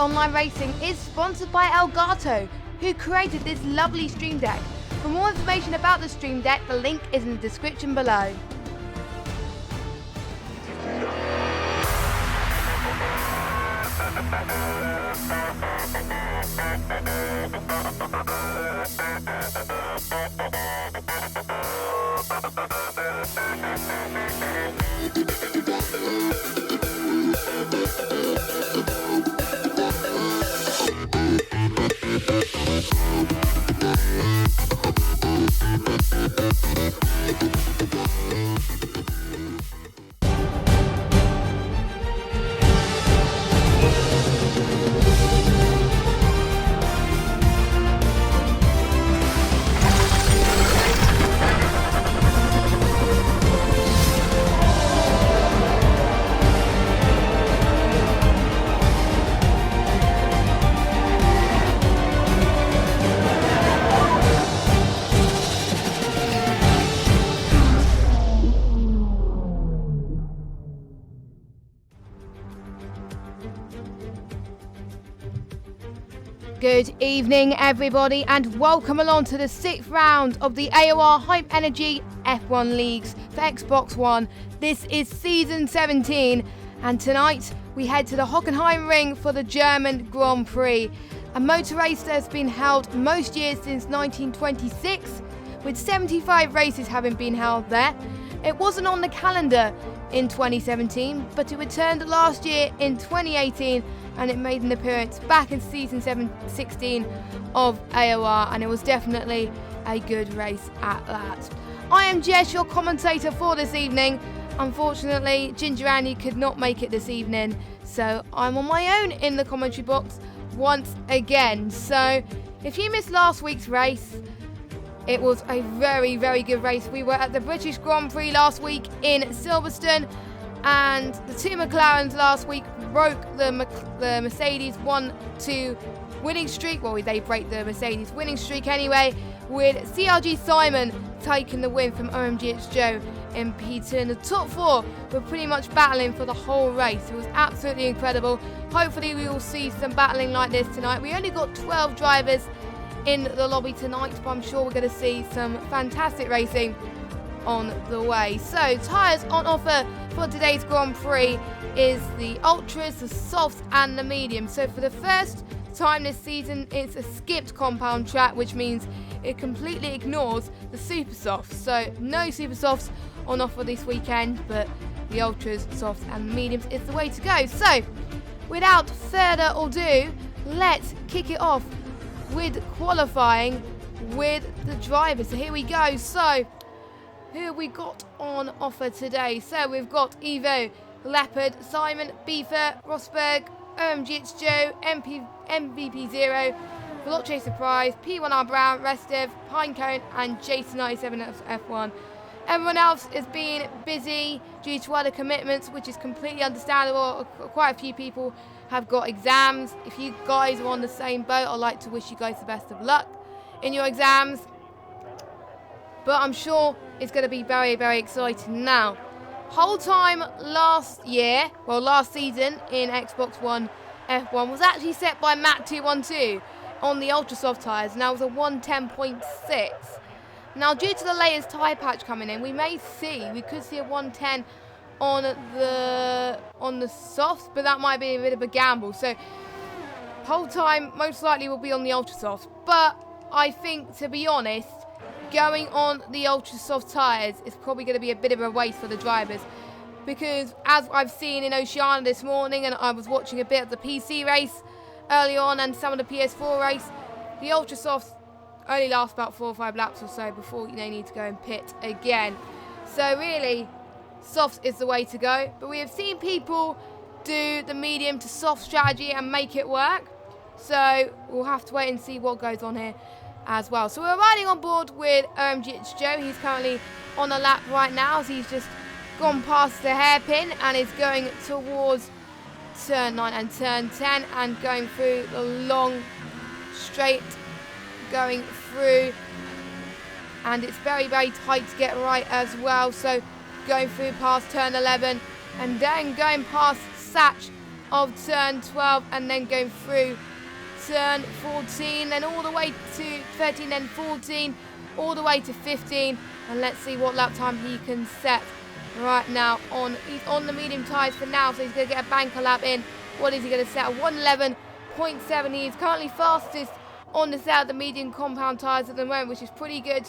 Online Racing is sponsored by Elgato, who created this lovely stream deck. For more information about the stream deck, the link is in the description below. Good evening everybody, and welcome along to the 6th round of the AOR Hype Energy F1 Leagues for Xbox One. This is Season 17, and tonight we head to the Hockenheim ring for the German Grand Prix. A motor race that has been held most years since 1926, with 75 races having been held there. It wasn't on the calendar in 2017, but it returned last year in 2018, and it made an appearance back in Season 16 of AOR, and it was definitely a good race at that. I am Jess, your commentator for this evening. Unfortunately, Ginger Andy could not make it this evening, so I'm on my own in the commentary box once again. So if you missed last week's race, it was a very, very good race. We were at the British Grand Prix last week in Silverstone, and the two McLarens last week broke the Mercedes 1-2 winning streak. Well, they break the Mercedes winning streak anyway, with CRG Simon taking the win from OMGH Joe in P2. And the top four were pretty much battling for the whole race. It was absolutely incredible. Hopefully we will see some battling like this tonight. We only got 12 drivers in the lobby tonight, but I'm sure we're going to see some fantastic racing on the way. So tyres on offer for today's Grand Prix is the Ultras, the Softs and the Mediums. So for the first time this season, it's a skipped compound track, which means it completely ignores the Super Softs. So no Super Softs on offer this weekend, but the Ultras, Softs and Mediums is the way to go. So without further ado, let's kick it off with qualifying with the drivers. So here we go. So who have we got on offer today? So we've got Evo, Leopard, Simon, Beaver, Rosberg, OMGH Joe, MVP0, Veloce Surprise, P1R Brown, Restiv, Pinecone and Jason 97 F1. Everyone else is being busy due to other commitments, which is completely understandable. Quite a few people have got exams. If you guys are on the same boat, I'd like to wish you guys the best of luck in your exams. But I'm sure it's going to be very, very exciting. Now, whole time last season in Xbox One F1 was actually set by Matt212 on the Ultra Soft tyres, and that was a 110.6. Now, due to the latest tyre patch coming in, we could see a 110 on the softs, but that might be a bit of a gamble. So whole time most likely will be on the Ultra Soft, but I think, to be honest, going on the Ultra Soft tyres is probably going to be a bit of a waste for the drivers, because as I've seen in Oceania this morning, and I was watching a bit of the PC race early on and some of the PS4 race, the Ultra Softs only last about 4 or 5 laps or so before they need to go and pit again. So really, softs is the way to go, but we have seen people do the medium to soft strategy and make it work, so we'll have to wait and see what goes on here as well. So we're riding on board with OMGH Joe. He's currently on a lap right now, as he's just gone past the hairpin and is going towards turn 9 and turn 10 and going through the long straight, going through, and it's very, very tight to get right as well. So going through past turn 11 and then going past Satch of turn 12 and then going through turn 14, then all the way to 13, then 14, all the way to 15, and let's see what lap time he can set right now. He's on the medium tyres for now, so he's going to get a banker lap in. What is he going to set? A 1:11.7. He is currently fastest on the set of the medium compound tyres at the moment, which is pretty good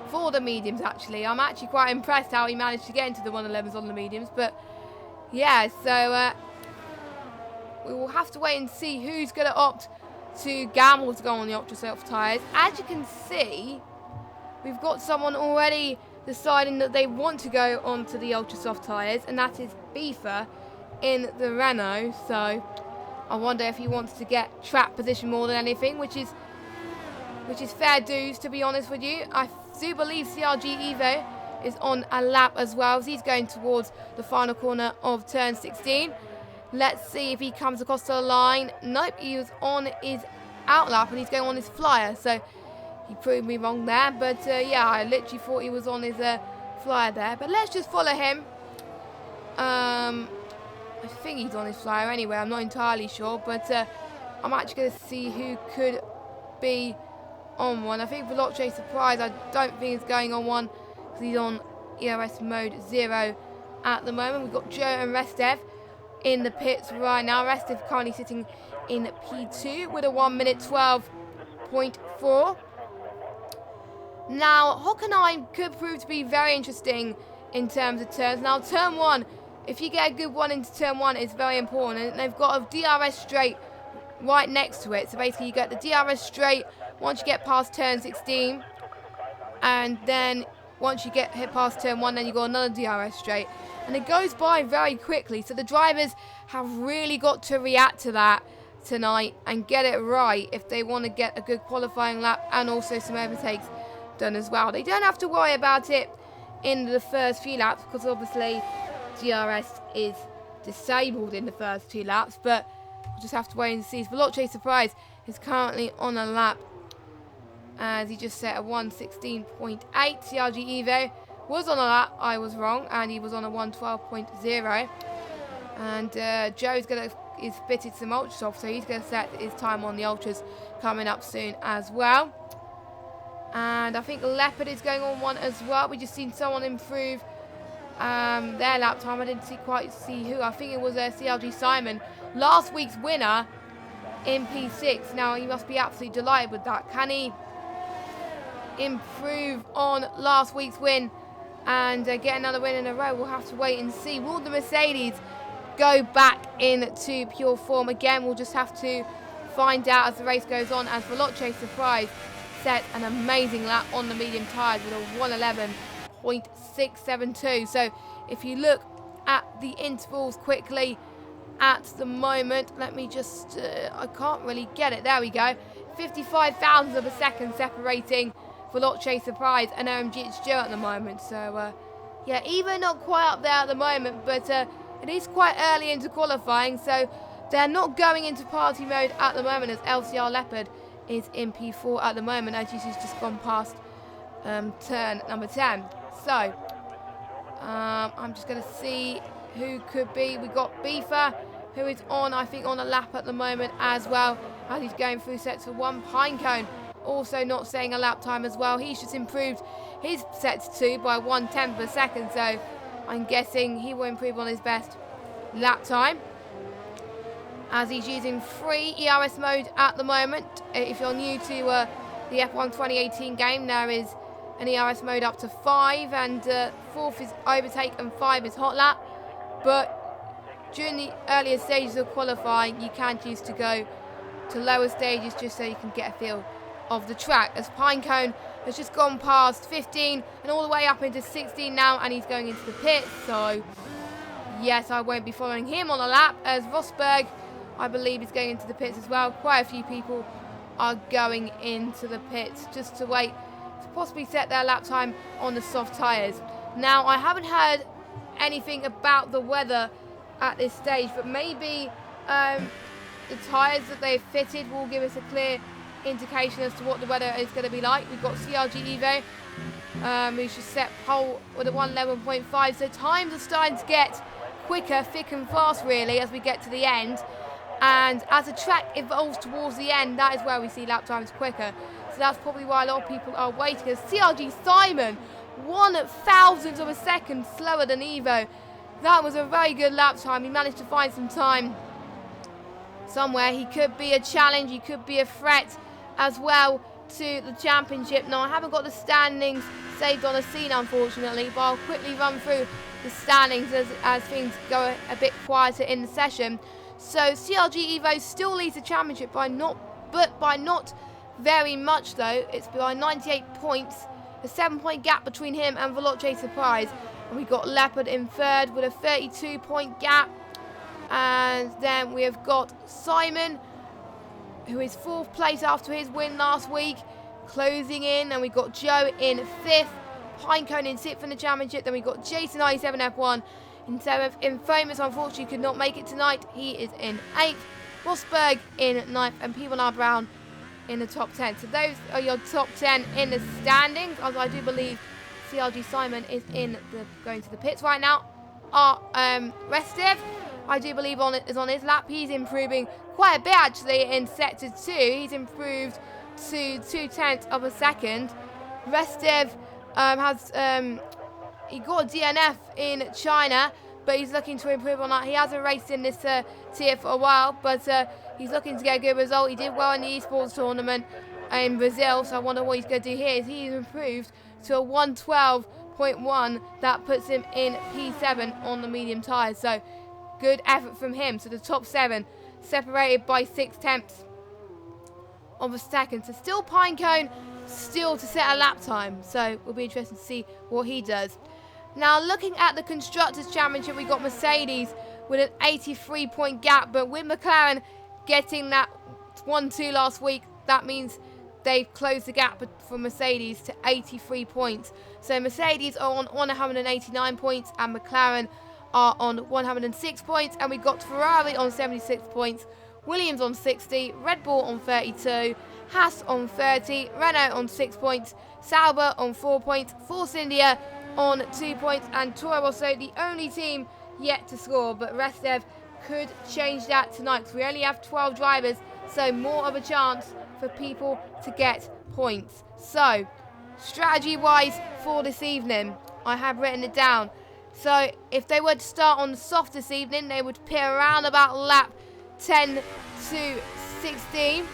for the mediums, actually. I'm actually quite impressed how he managed to get into the 1:11s on the mediums, but yeah, so we will have to wait and see who's going to opt to gamble to go on the ultra soft tyres. As you can see, we've got someone already deciding that they want to go onto the ultra soft tyres, and that is Beaver in the Renault. So I wonder if he wants to get track position more than anything, which is fair dues, to be honest with you. I do believe CRG Evo is on a lap as well, as he's going towards the final corner of turn 16. Let's see if he comes across the line. Nope, he was on his out lap and he's going on his flyer, so he proved me wrong there. But yeah, I literally thought he was on his flyer there, but let's just follow him. I think he's on his flyer anyway, I'm not entirely sure, but I'm actually going to see who could be on one. I think Veloce Surprise, I don't think is going on one because he's on ERS mode 0 at the moment. We've got Joe and Restev in the pits right now. Restev currently sitting in P2 with a 1:12.4. Now, Hockenheim could prove to be very interesting in terms of turns. Now, turn 1, if you get a good one into turn 1, it's very important. And they've got a DRS straight right next to it. So basically, you get the DRS straight once you get past turn 16. And then once you get hit past turn 1, then you got another DRS straight. And it goes by very quickly. So the drivers have really got to react to that tonight and get it right if they want to get a good qualifying lap and also some overtakes done as well. They don't have to worry about it in the first few laps because obviously DRS is disabled in the first 2 laps, but we'll just have to wait and see. Veloce Surprise is currently on a lap as he just set a 1:16.8. CRG Evo was on a lap, I was wrong, and he was on a 1:12.0. And Joe's is fitted some ultra soft, so he's going to set his time on the ultras coming up soon as well. And I think Leopard is going on one as well. We just seen someone improve their lap time. I didn't quite see who. I think it was CLG Simon, last week's winner in P6. Now he must be absolutely delighted with that. Can he improve on last week's win and get another win in a row? We'll have to wait and see. Will the Mercedes go back into pure form again? We'll just have to find out as the race goes on, as Veloce Surprise set an amazing lap on the medium tyres with a 1:11.672. So if you look at the intervals quickly at the moment, let me just I can't really get it, there we go, 55,000 of a second separating Veloce Surprise and OMG it's Joe at the moment. So yeah, even not quite up there at the moment, but it is quite early into qualifying, so they're not going into party mode at the moment, as LCR Leopard is in P4 at the moment, as she's just gone past turn number 10. So I'm just going to see who could be. We got Beaver, who is on, I think, on a lap at the moment as well, as he's going through sets of 1. Pinecone also not saying a lap time as well. He's just improved his sets 2 by 1/10 of a second, so I'm guessing he will improve on his best lap time, as he's using free ERS mode at the moment. If you're new to the F1 2018 game, there is an ERS mode up to 5, and 4th is overtake and 5 is hot lap. But during the earlier stages of qualifying, you can choose to go to lower stages just so you can get a feel of the track, as Pinecone has just gone past 15 and all the way up into 16 now, and he's going into the pits. So yes, I won't be following him on a lap, as Rosberg, I believe, is going into the pits as well. Quite a few people are going into the pits just to wait to possibly set their lap time on the soft tyres. Now, I haven't heard anything about the weather at this stage, but maybe the tyres that they've fitted will give us a clear indication as to what the weather is going to be like. We've got CRG Evo, who's just set pole with a 1:11.5, so times are starting to get quicker, thick and fast really as we get to the end. And as the track evolves towards the end, that is where we see lap times quicker. So that's probably why a lot of people are waiting. As CRG Simon, 1/1000th of a second slower than Evo. That was a very good lap time. He managed to find some time somewhere. He could be a challenge, he could be a threat as well to the championship. Now I haven't got the standings saved on a scene unfortunately, but I'll quickly run through the standings as things go a bit quieter in the session. So CRG Evo still leads the championship by not very much though. It's by 98 points, a 7-point gap between him and Veloce Surprise. And we've got Leopard in third with a 32-point gap. And then we have got Simon, who is 4th place after his win last week, closing in. And we've got Joe in 5th, Pinecone in 6th in the championship. Then we've got Jason 97 F1 in 7th. Infamous unfortunately could not make it tonight. He is in 8th. Rosberg in 9th. And P1R Brown in the top 10. So those are your top 10 in the standings. As I do believe CRG Simon is going to the pits right now. Restiv, I do believe is on his lap. He's improving quite a bit actually in sector 2. He's improved to 0.2 of a second. Restiv he got a DNF in China, but he's looking to improve on that. He hasn't raced in this tier for a while, but he's looking to get a good result. He did well in the esports tournament in Brazil, so I wonder what he's going to do here. He's improved to a 112.1. That puts him in P7 on the medium tyres, so good effort from him. So the top 7 separated by 0.6 of a second. So still Pinecone, still to set a lap time, so we'll be interested to see what he does. Now looking at the Constructors' Championship, we got Mercedes with an 83-point gap, but with McLaren getting that 1-2 last week, that means they've closed the gap for Mercedes to 83 points. So Mercedes are on 189 points and McLaren are on 106 points. And we've got Ferrari on 76 points, Williams on 60, Red Bull on 32, Haas on 30, Renault on 6 points, Sauber on 4 points, Force India on 2 points, and Toro Rosso the only team yet to score. But Restev could change that tonight because we only have 12 drivers, so more of a chance for people to get points. So strategy wise for this evening, I have written it down. So if they were to start on the soft this evening, they would pit around about lap 10 to 16.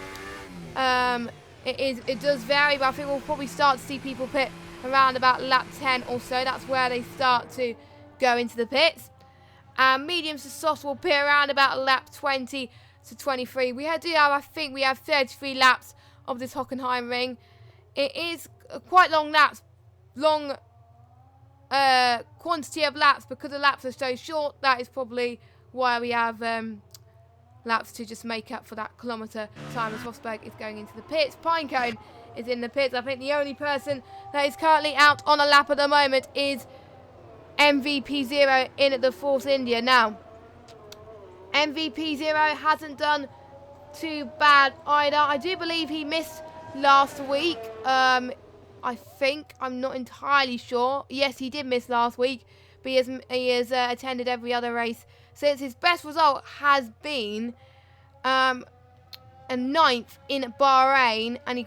It does vary, but I think we'll probably start to see people pit around about lap 10 or so. That's where they start to go into the pits. Mediums to soft will pit around about lap 20 to 23. I think we have 33 laps of this Hockenheim ring. It is quite long laps, long quantity of laps, because the laps are so short. That is probably why we have laps to just make up for that kilometre time as Rosberg is going into the pits. Pinecone is in the pits. I think the only person that is currently out on a lap at the moment is MVP0 in at the Force India. Now, MVP0 hasn't done too bad either. I do believe he missed last week. I think, I'm not entirely sure. Yes, he did miss last week, but he has attended every other race since. His best result has been a 9th in Bahrain, and he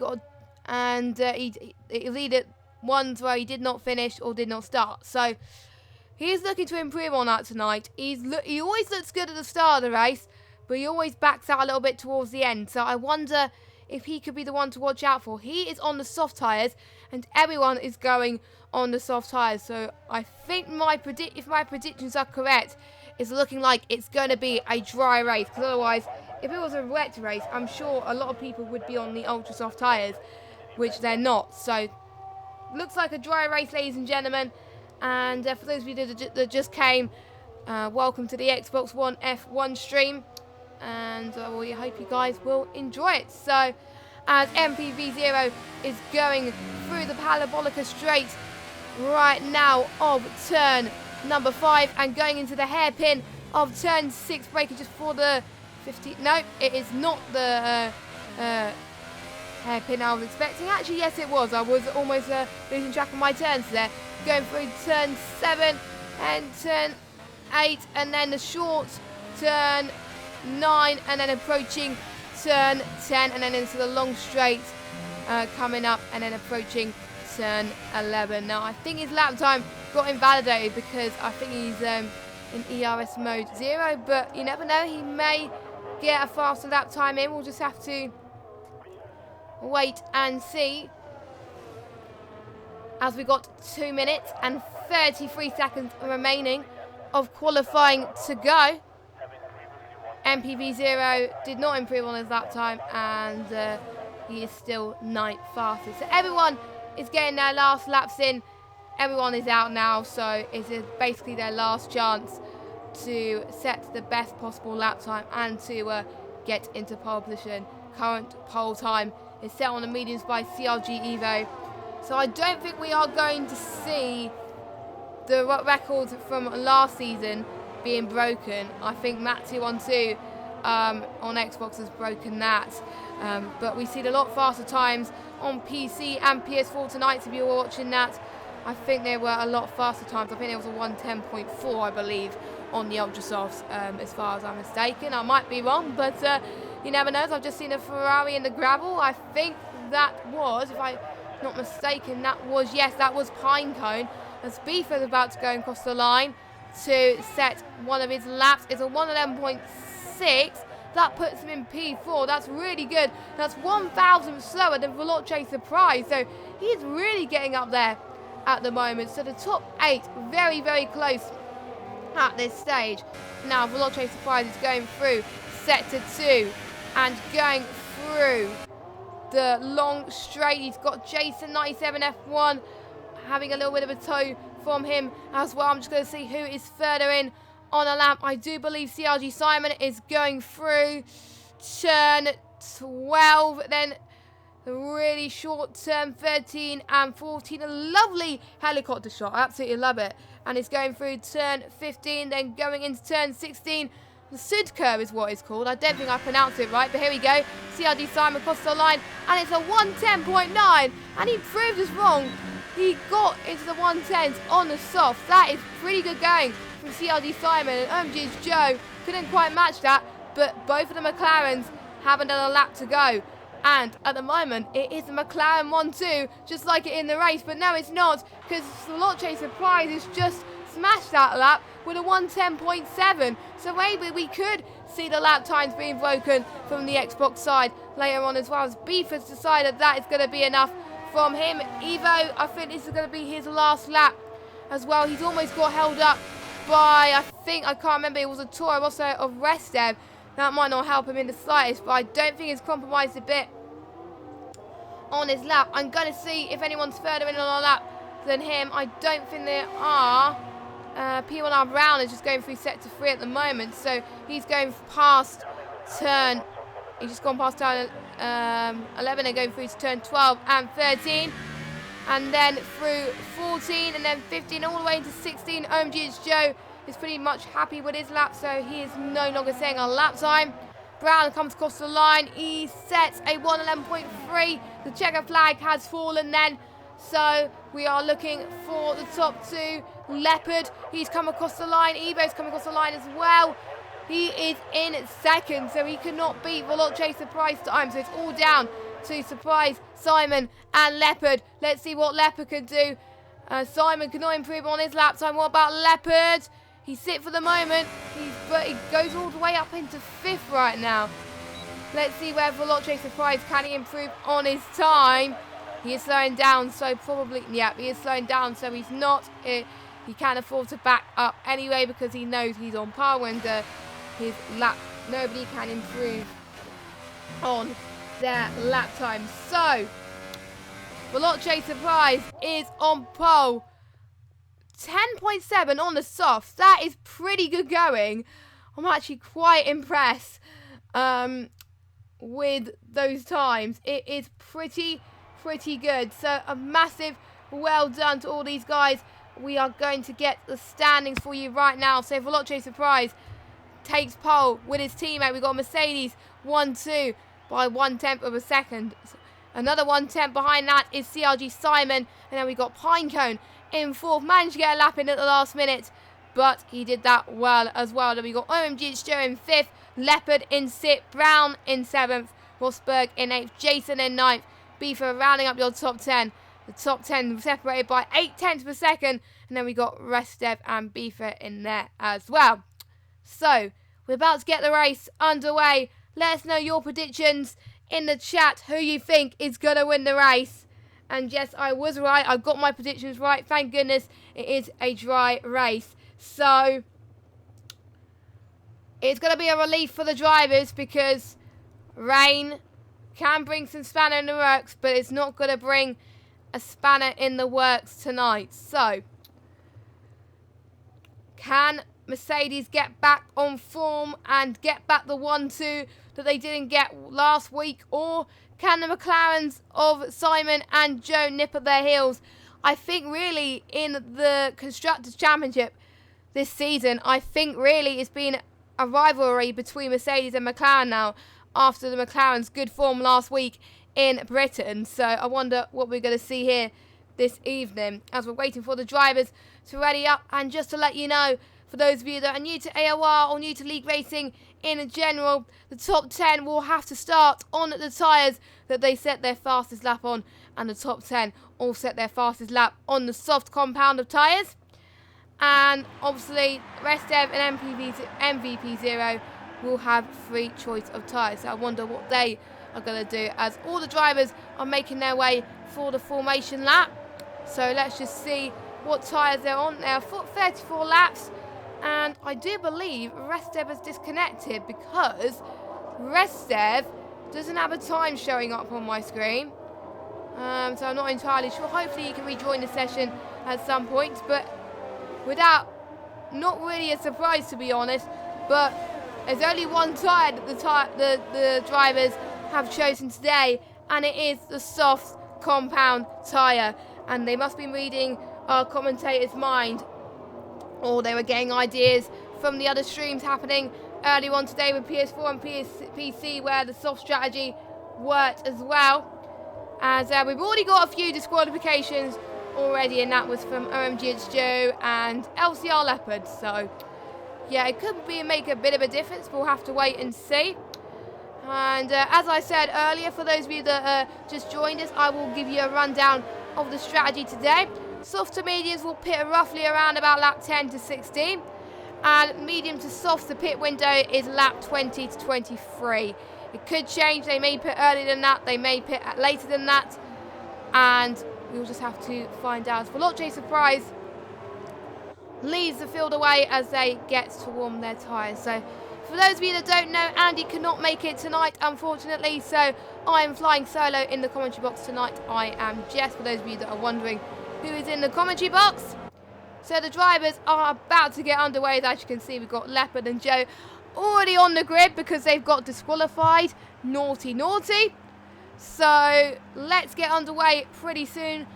was either ones where he did not finish or did not start. So he's looking to improve on that tonight. He always looks good at the start of the race, but he always backs out a little bit towards the end. So I wonder if he could be the one to watch out for. He is on the soft tyres, and everyone is going on the soft tyres. So I think if my predictions are correct, it's looking like it's going to be a dry race. Because otherwise, if it was a wet race, I'm sure a lot of people would be on the ultra soft tyres, which they're not. So looks like a dry race, ladies and gentlemen. And for those of you that just came, welcome to the Xbox One F1 stream. And we hope you guys will enjoy it. So as MPV0 is going through the Parabolica straight right now of turn number 5 and going into the hairpin of turn 6 breaker just for the 50. No, it is not the hairpin I was expecting. Actually, yes, it was. I was almost losing track of my turns there. Going through turn 7 and turn 8, and then the short turn 9, and then approaching turn 10, and then into the long straight coming up, and then approaching turn 11. Now I think his lap time got invalidated because I think he's in ERS mode 0, but you never know, he may get a faster lap time in. We'll just have to wait and see, as we got 2 minutes and 33 seconds remaining of qualifying to go. MPV0 did not improve on his lap time, and he is still 9th fastest. So everyone is getting their last laps in. Everyone is out now, so it's basically their last chance to set the best possible lap time and to get into pole position. Current pole time is set on the mediums by CRG Evo. So I don't think we are going to see the record from last season being broken. I think Matt212 on Xbox has broken that. But we see a lot faster times on PC and PS4 tonight. If you were watching that, I think there were a lot faster times. I think there was a 1:10.4, I believe, on the Ultrasofts, as far as I'm mistaken. I might be wrong, but you never know. I've just seen a Ferrari in the gravel. I think that was, if I'm not mistaken, that was Pinecone. As Beefer is about to go across the line to set one of his laps. It's a 1:11.6. That puts him in P4. That's really good. That's 1,000 slower than Veloce Surprise. So he's really getting up there at the moment. So the top 8, very, very close at this stage. Now Veloce Surprise is going through sector 2 and going through the long straight. He's got Jason 97 F1 having a little bit of a tow from him as well. I'm just going to see who is further in on a lap. I do believe CRG Simon is going through turn 12, then the really short turn 13 and 14. A lovely helicopter shot. I absolutely love it. And it's going through turn 15, then going into turn 16. The Sud curve is what it's called. I don't think I pronounced it right, but here we go. CRG Simon across the line, and it's a 1:10.9, and he proved us wrong. He got into the 110s on the soft. That is pretty good going from CRG Simon, and OMG's Joe couldn't quite match that, but both of the McLarens haven't done a lap to go. And at the moment, it is the McLaren 1-2, just like it in the race, but no, it's not, because Veloce Surprise has just smashed that lap with a 1:10.7. So maybe we could see the lap times being broken from the Xbox side later on as well, as Beef has decided that is going to be enough from him. Evo, I think this is going to be his last lap as well. He's almost got held up by, I can't remember, it was a Toro Rosso of Restev. That might not help him in the slightest, but I don't think it's compromised a bit on his lap. I'm going to see if anyone's further in on a lap than him. I don't think there are. P1R Brown is just going through sector 3 at the moment, so he's going past turn, he's just gone past turn 11 and going through to turn 12 and 13, and then through 14 and then 15 all the way into 16. OMG's Joe is pretty much happy with his lap, so he is no longer saying a lap time. Brown comes across the line, he sets a 1:11.3. The checker flag has fallen then, so we are looking for the top 2. Leopard, he's come across the line. Evo's come across the line as well. He is in second, so he cannot beat Veloce Surprise time. So it's all down to Surprise, Simon and Leopard. Let's see what Leopard can do. Simon cannot improve on his lap time. What about Leopard? He's sit for the moment, but he goes all the way up into 5th right now. Let's see where Veloce Surprise can he improve on his time. He is slowing down, so probably, yeah, he is slowing down, so he's not. He can't afford to back up anyway because he knows he's on par and his lap, nobody can improve on their lap time. So, Veloce Surprise is on pole. 10.7 on the softs. That is pretty good going. I'm actually quite impressed with those times. It is pretty good. So a massive well done to all these guys. We are going to get the standings for you right now. So Veloce Surprise takes pole with his teammate. We've got Mercedes 1-2 by 1/10 of a second. Another 1/10 behind that is CRG Simon. And then we've got Pinecone in 4th. Managed to get a lap in at the last minute, but he did that well as well. Then we got OMG Joe in 5th, Leopard in 6th, Brown in 7th, Rosberg in 8th, Jason in 9th, Beaver rounding up your top 10. The top 10 separated by 8 tenths per second, and then we got Restev and Beaver in there as well. So, we're about to get the race underway. Let us know your predictions in the chat, who you think is going to win the race. And yes, I was right. I got my predictions right. Thank goodness it is a dry race. So, it's going to be a relief for the drivers because rain can bring some spanner in the works, but it's not going to bring a spanner in the works tonight. So, can Mercedes get back on form and get back the 1-2 that they didn't get last week? Or can the McLarens of Simon and Joe nip at their heels? I think really in the Constructors' Championship this season, I think really it's been a rivalry between Mercedes and McLaren now after the McLaren's good form last week in Britain. So I wonder what we're going to see here this evening as we're waiting for the drivers to ready up. And just to let you know, for those of you that are new to AOR or new to league racing in general, the top 10 will have to start on the tyres that they set their fastest lap on, and the top 10 all set their fastest lap on the soft compound of tyres. And obviously Restev and MVP0 will have free choice of tyres. So I wonder what they are going to do as all the drivers are making their way for the formation lap. So let's just see what tyres they're on. They're 34 laps, and I do believe Restev has disconnected because Restev doesn't have a time showing up on my screen. So I'm not entirely sure. Hopefully he can rejoin the session at some point, but without, not really a surprise to be honest, but there's only one tyre that the drivers have chosen today, and it is the soft compound tyre. And they must be reading our commentator's mind, or they were getting ideas from the other streams happening earlier on today with PS4 and PC, where the soft strategy worked as well. As we've already got a few disqualifications already, and that was from OMG Joe and LCR Leopard. So yeah, it could make a bit of a difference, but we'll have to wait and see. And as I said earlier, for those of you that just joined us, I will give you a rundown of the strategy today. Soft to mediums will pit roughly around about lap 10 to 16. And medium to soft, the pit window is lap 20 to 23. It could change. They may pit earlier than that. They may pit later than that. And we'll just have to find out. Veloce Surprise leads the field away as they get to warm their tyres. So for those of you that don't know, Andy cannot make it tonight, unfortunately. So I am flying solo in the commentary box tonight. I am Jess, for those of you that are wondering who is in the commentary box. So the drivers are about to get underway. As you can see, we've got Leopard and Joe already on the grid because they've got disqualified. Naughty, naughty. So let's get underway pretty soon.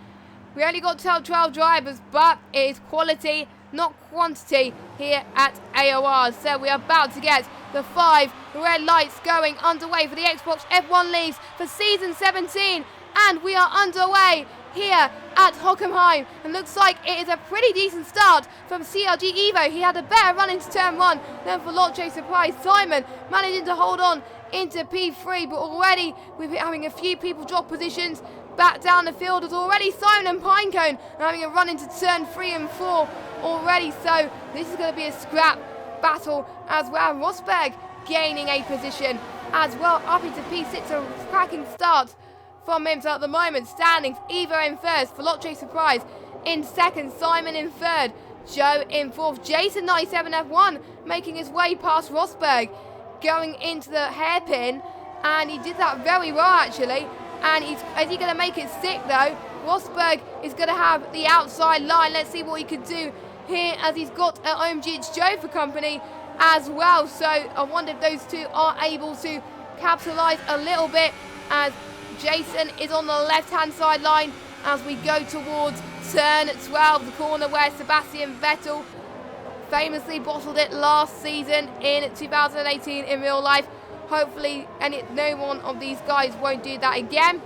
We only got 12 drivers, but it is quality, not quantity, here at AOR. So we are about to get the 5 red lights going underway for the Xbox F1 Leagues for Season 17. And we are underway here at Hockenheim. And looks like it is a pretty decent start from CRG Evo. He had a better run into turn 1 than Veloce Surprise. Simon managing to hold on into P3, but already we're having a few people drop positions back down the field. As already Simon and Pinecone are having a run into turn 3 and 4 already. So this is going to be a scrap battle as well. Rosberg gaining a position as well up into P6. A cracking start from him. So at the moment, standings, Evo in first, Veloce Surprise in second, Simon in third, Joe in fourth, Jason 97 F1 making his way past Rosberg, going into the hairpin, and he did that very well actually. And is he going to make it stick though? Rosberg is going to have the outside line. Let's see what he can do here, as he's got OMG Joe for company as well. So I wonder if those two are able to capitalise a little bit, as Jason is on the left-hand side line as we go towards turn 12, the corner where Sebastian Vettel famously bottled it last season in 2018 in real life. Hopefully no one of these guys won't do that again.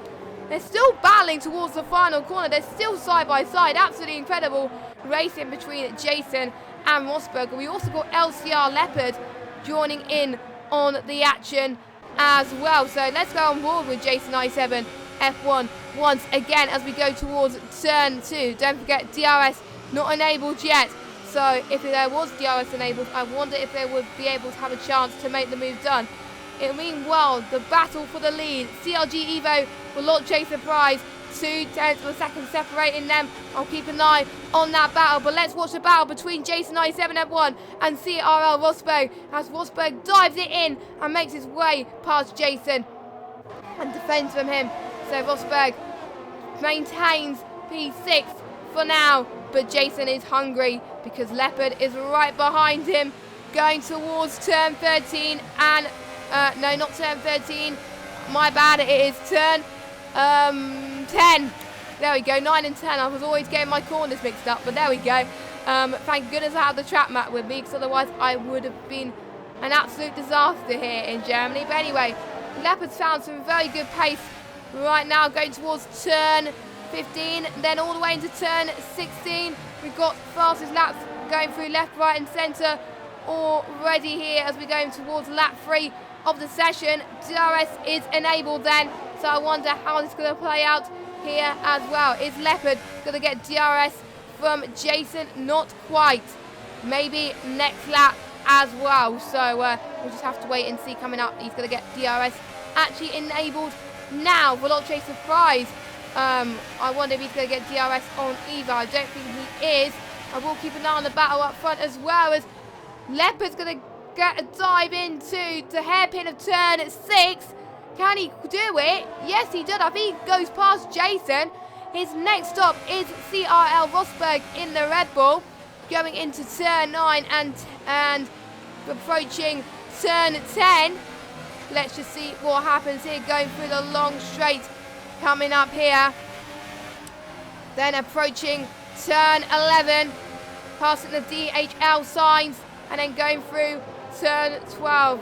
They're still battling towards the final corner. They're still side by side. Absolutely incredible racing between Jason and Rosberg. We also got LCR Leopard joining in on the action as well. So let's go on board with Jason i7 F1 once again as we go towards turn 2. Don't forget DRS not enabled yet. So if there was DRS enabled, I wonder if they would be able to have a chance to make the move done. It'll mean, well, the battle for the lead. CRG Evo will not chase the prize. 0.2 of a second separating them. I'll keep an eye on that battle. But let's watch the battle between Jason i7 F1 and CRL Rosberg as Rosberg dives it in and makes his way past Jason and defends from him. So Rosberg maintains P6 for now. But Jason is hungry because Leopard is right behind him, going towards turn 13 and, no, not turn 13, my bad, it is turn 10. There we go, 9 and 10. I was always getting my corners mixed up, but there we go. Thank goodness I have the track map with me, because otherwise I would have been an absolute disaster here in Germany. But anyway, Leopard's found some very good pace right now, going towards turn 15, then all the way into turn 16. We've got fastest laps going through left, right and centre already here as we're going towards lap 3 of the session. DRS is enabled then, so I wonder how this is going to play out here as well. Is Leopard going to get DRS from Jason? Not quite. Maybe next lap as well. So we'll just have to wait and see coming up. He's going to get DRS actually enabled now. Will not chase the prize. I wonder if he's going to get DRS on Eva. I don't think he is. I will keep an eye on the battle up front as well, as Leopard's going to get a dive into the hairpin of turn 6. Can he do it? Yes, he did. I think he goes past Jason. His next stop is CRL Rosberg in the Red Bull, going into turn 9 and approaching turn 10. Let's just see what happens here, going through the long straight. Coming up here, then approaching turn 11, passing the DHL signs, and then going through turn 12.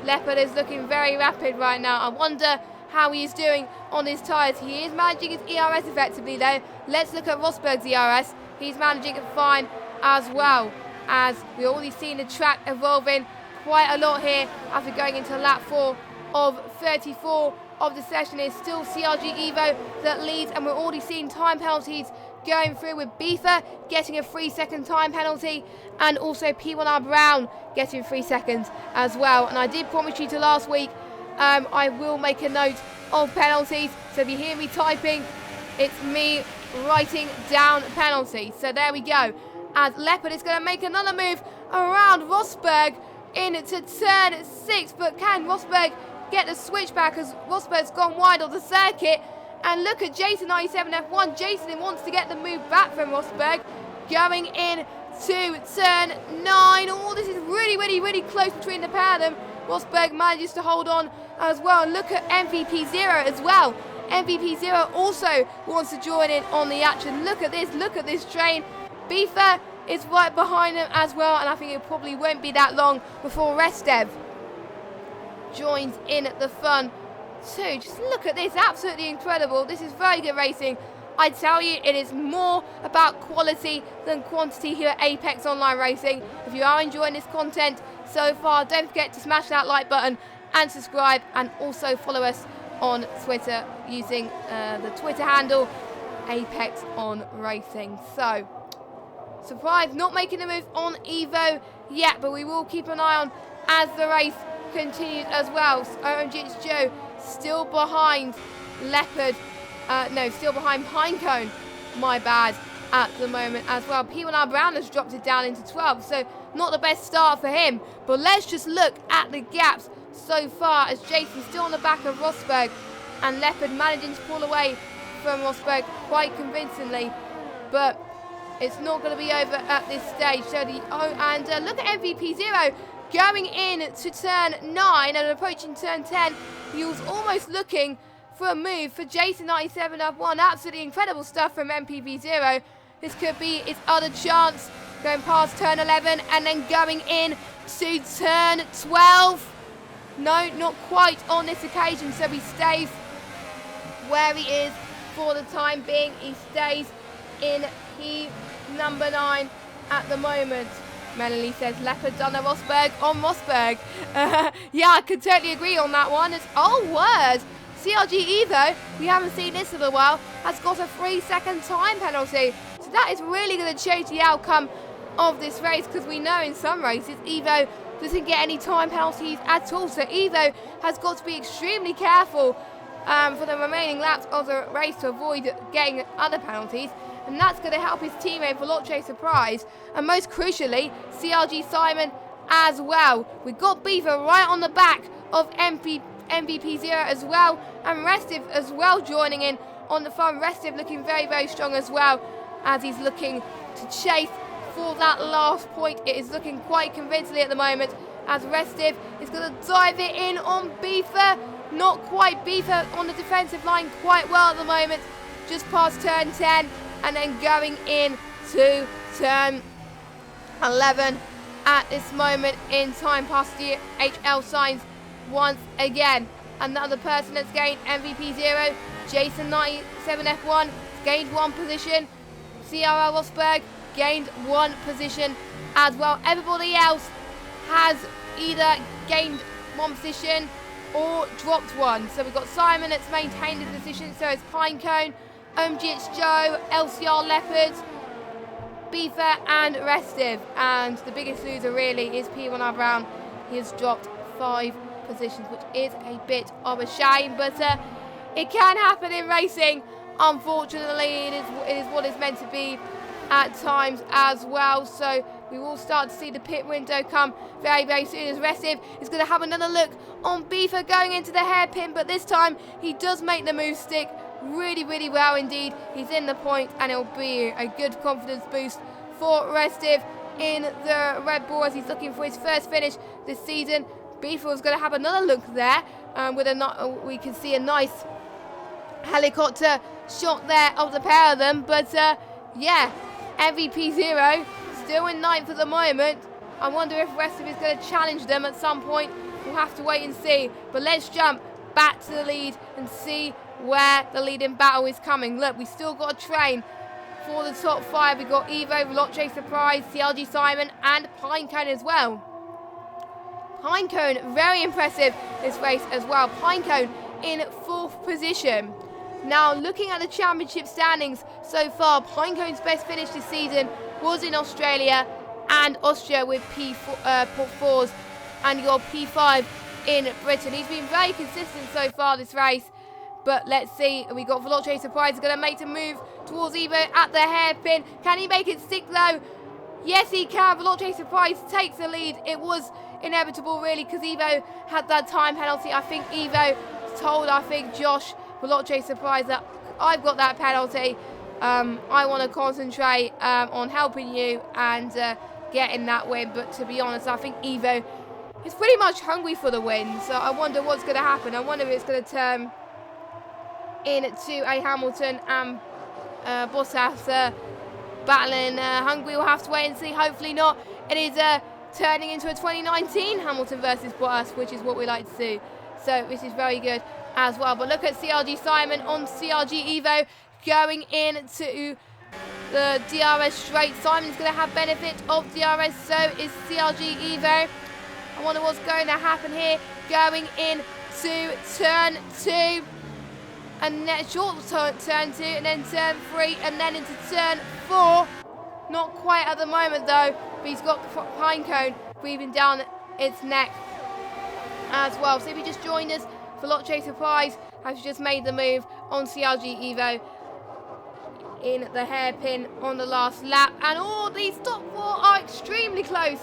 Leopard is looking very rapid right now. I wonder how he is doing on his tyres. He is managing his ERS effectively though. Let's look at Rosberg's ERS. He's managing it fine as well, as we've already seen the track evolving quite a lot here after going into lap 4 of 34 of the session. Is still CRG Evo that leads, and we're already seeing time penalties going through, with Beefer getting a 3-second time penalty and also P1R Brown getting 3 seconds as well. And I did promise you to last week I will make a note of penalties, so if you hear me typing, it's me writing down penalties. So there we go, as Leopard is going to make another move around Rosberg into turn 6, but can Rosberg get the switchback as Rosberg's gone wide of the circuit? And look at Jason i7 F1. Jason wants to get the move back from Rosberg, going in to turn 9. Oh, this is really close between the pair of them. Rosberg manages to hold on as well. And look at MVP0 as well. MVP0 also wants to join in on the action. Look at this train. Beefer is right behind them as well, and I think it probably won't be that long before Restev joins in the fun too. Just look at this, absolutely incredible. This is very good racing. I tell you, it is more about quality than quantity here at Apex Online Racing. If you are enjoying this content so far, don't forget to smash that like button and subscribe, and also follow us on Twitter using the Twitter handle Apex on Racing. So, surprise, not making the move on Evo yet, but we will keep an eye on as the race continues as well. OMG Joe still behind Leopard, still behind Pinecone, my bad, at the moment as well. P1R Brown has dropped it down into 12, so not the best start for him. But let's just look at the gaps so far, as Jason's still on the back of Rosberg, and Leopard managing to pull away from Rosberg quite convincingly, but it's not going to be over at this stage. So look at MVP0 going in to turn 9 and approaching turn 10. He was almost looking for a move for Jason i7 F1. Absolutely incredible stuff from MPV0. This could be his other chance, going past turn 11 and then going in to turn 12. No, not quite on this occasion, so he stays where he is for the time being. He stays in P number 9 at the moment. Melanie says Leopard Donna Rosberg on Rosberg. Yeah, I could totally agree on that one. It's word. CRG Evo, we haven't seen this in a while, has got a 3-second time penalty. So that is really going to change the outcome of this race, because we know in some races Evo doesn't get any time penalties at all. So Evo has got to be extremely careful for the remaining laps of the race to avoid getting other penalties. And that's going to help his teammate Veloce Surprise. And most crucially, CRG Simon as well. We've got Beaver right on the back of MVP0 as well. And Restive as well joining in on the front. Restive looking very, very strong as well, as he's looking to chase for that last point. It is looking quite convincingly at the moment, as Restive is going to dive it in on Beaver. Not quite. Beaver on the defensive line quite well at the moment. Just past turn 10 and then going in to turn 11 at this moment in time, past the HL signs once again. Another person that's gained MVP0, Jason 97F1, gained 1 position. CRL Rosberg gained 1 position as well. Everybody else has either gained 1 position or dropped 1. So we've got Simon that's maintained his position, so it's Pinecone, Omjits Joe, LCR Leopards, Beaver and Restive. And the biggest loser really is P1R Brown. He has dropped 5 positions, which is a bit of a shame, but it can happen in racing. Unfortunately, it is what it's meant to be at times as well. So we will start to see the pit window come very, very soon, as Restive is going to have another look on Beaver going into the hairpin, but this time he does make the move stick really, really well indeed. He's in the point, and it'll be a good confidence boost for Restive in the Red Bull as he's looking for his first finish this season. Beaver is going to have another look there, with we can see a nice helicopter shot there of the pair of them. But yeah, MVP0 still in 9th at the moment. I wonder if Restive is going to challenge them at some point. We'll have to wait and see. But let's jump back to the lead and see where the leading battle is coming. Look, we still got a train for the top 5. We've got Evo, Veloce Surprise, CLG Simon and Pinecone as well. Pinecone, very impressive this race as well. Pinecone in 4th position. Now, looking at the championship standings so far, Pinecone's best finish this season was in Australia and Austria with P4s, and your P5 in Britain. He's been very consistent so far this race, but let's see. We got Veloce Surprise going to make the move towards Evo at the hairpin. Can he make it stick though? Yes, he can. Veloce Surprise takes the lead. It was inevitable really, because Evo had that time penalty. I think Evo told, Josh Veloce Surprise that I've got that penalty. I want to concentrate on helping you and getting that win. But to be honest, I think Evo is pretty much hungry for the win. So I wonder what's going to happen. I wonder if it's going to turn into a Hamilton and Bottas battling Hungary. We'll have to wait and see. Hopefully not. It is turning into a 2019 Hamilton versus Bottas, which is what we like to see. So this is very good as well. But look at CRG Simon on CRG Evo going into the DRS straight. Simon's going to have benefit of DRS, so is CRG Evo. I wonder what's going to happen here. Going into turn 2. And then short turn 2, and then turn 3, and then into turn 4. Not quite at the moment though, but he's got Pinecone breathing down its neck as well. So if you just joined us, Veloce Surprise has just made the move on CRG Evo in the hairpin on the last lap. And all these top 4 are extremely close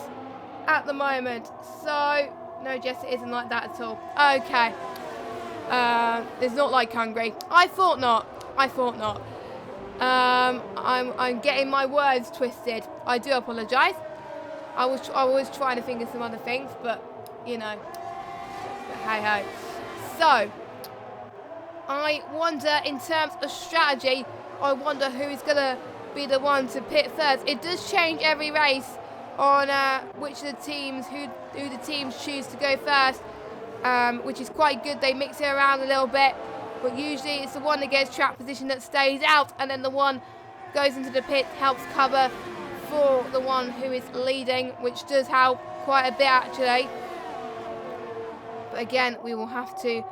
at the moment. So, no, Jess, it isn't like that at all. Okay. It's not like Hungary. I thought not. I'm getting my words twisted. I do apologise. I was trying to think of some other things, but you know, hey ho. So I wonder, in terms of strategy, I wonder who is gonna be the one to pit first. It does change every race on which of the teams, who the teams choose to go first. Which is quite good. They mix it around a little bit, but usually it's the one that gets track position that stays out, and then the one goes into the pit, helps cover for the one who is leading, which does help quite a bit actually. But again, we will have to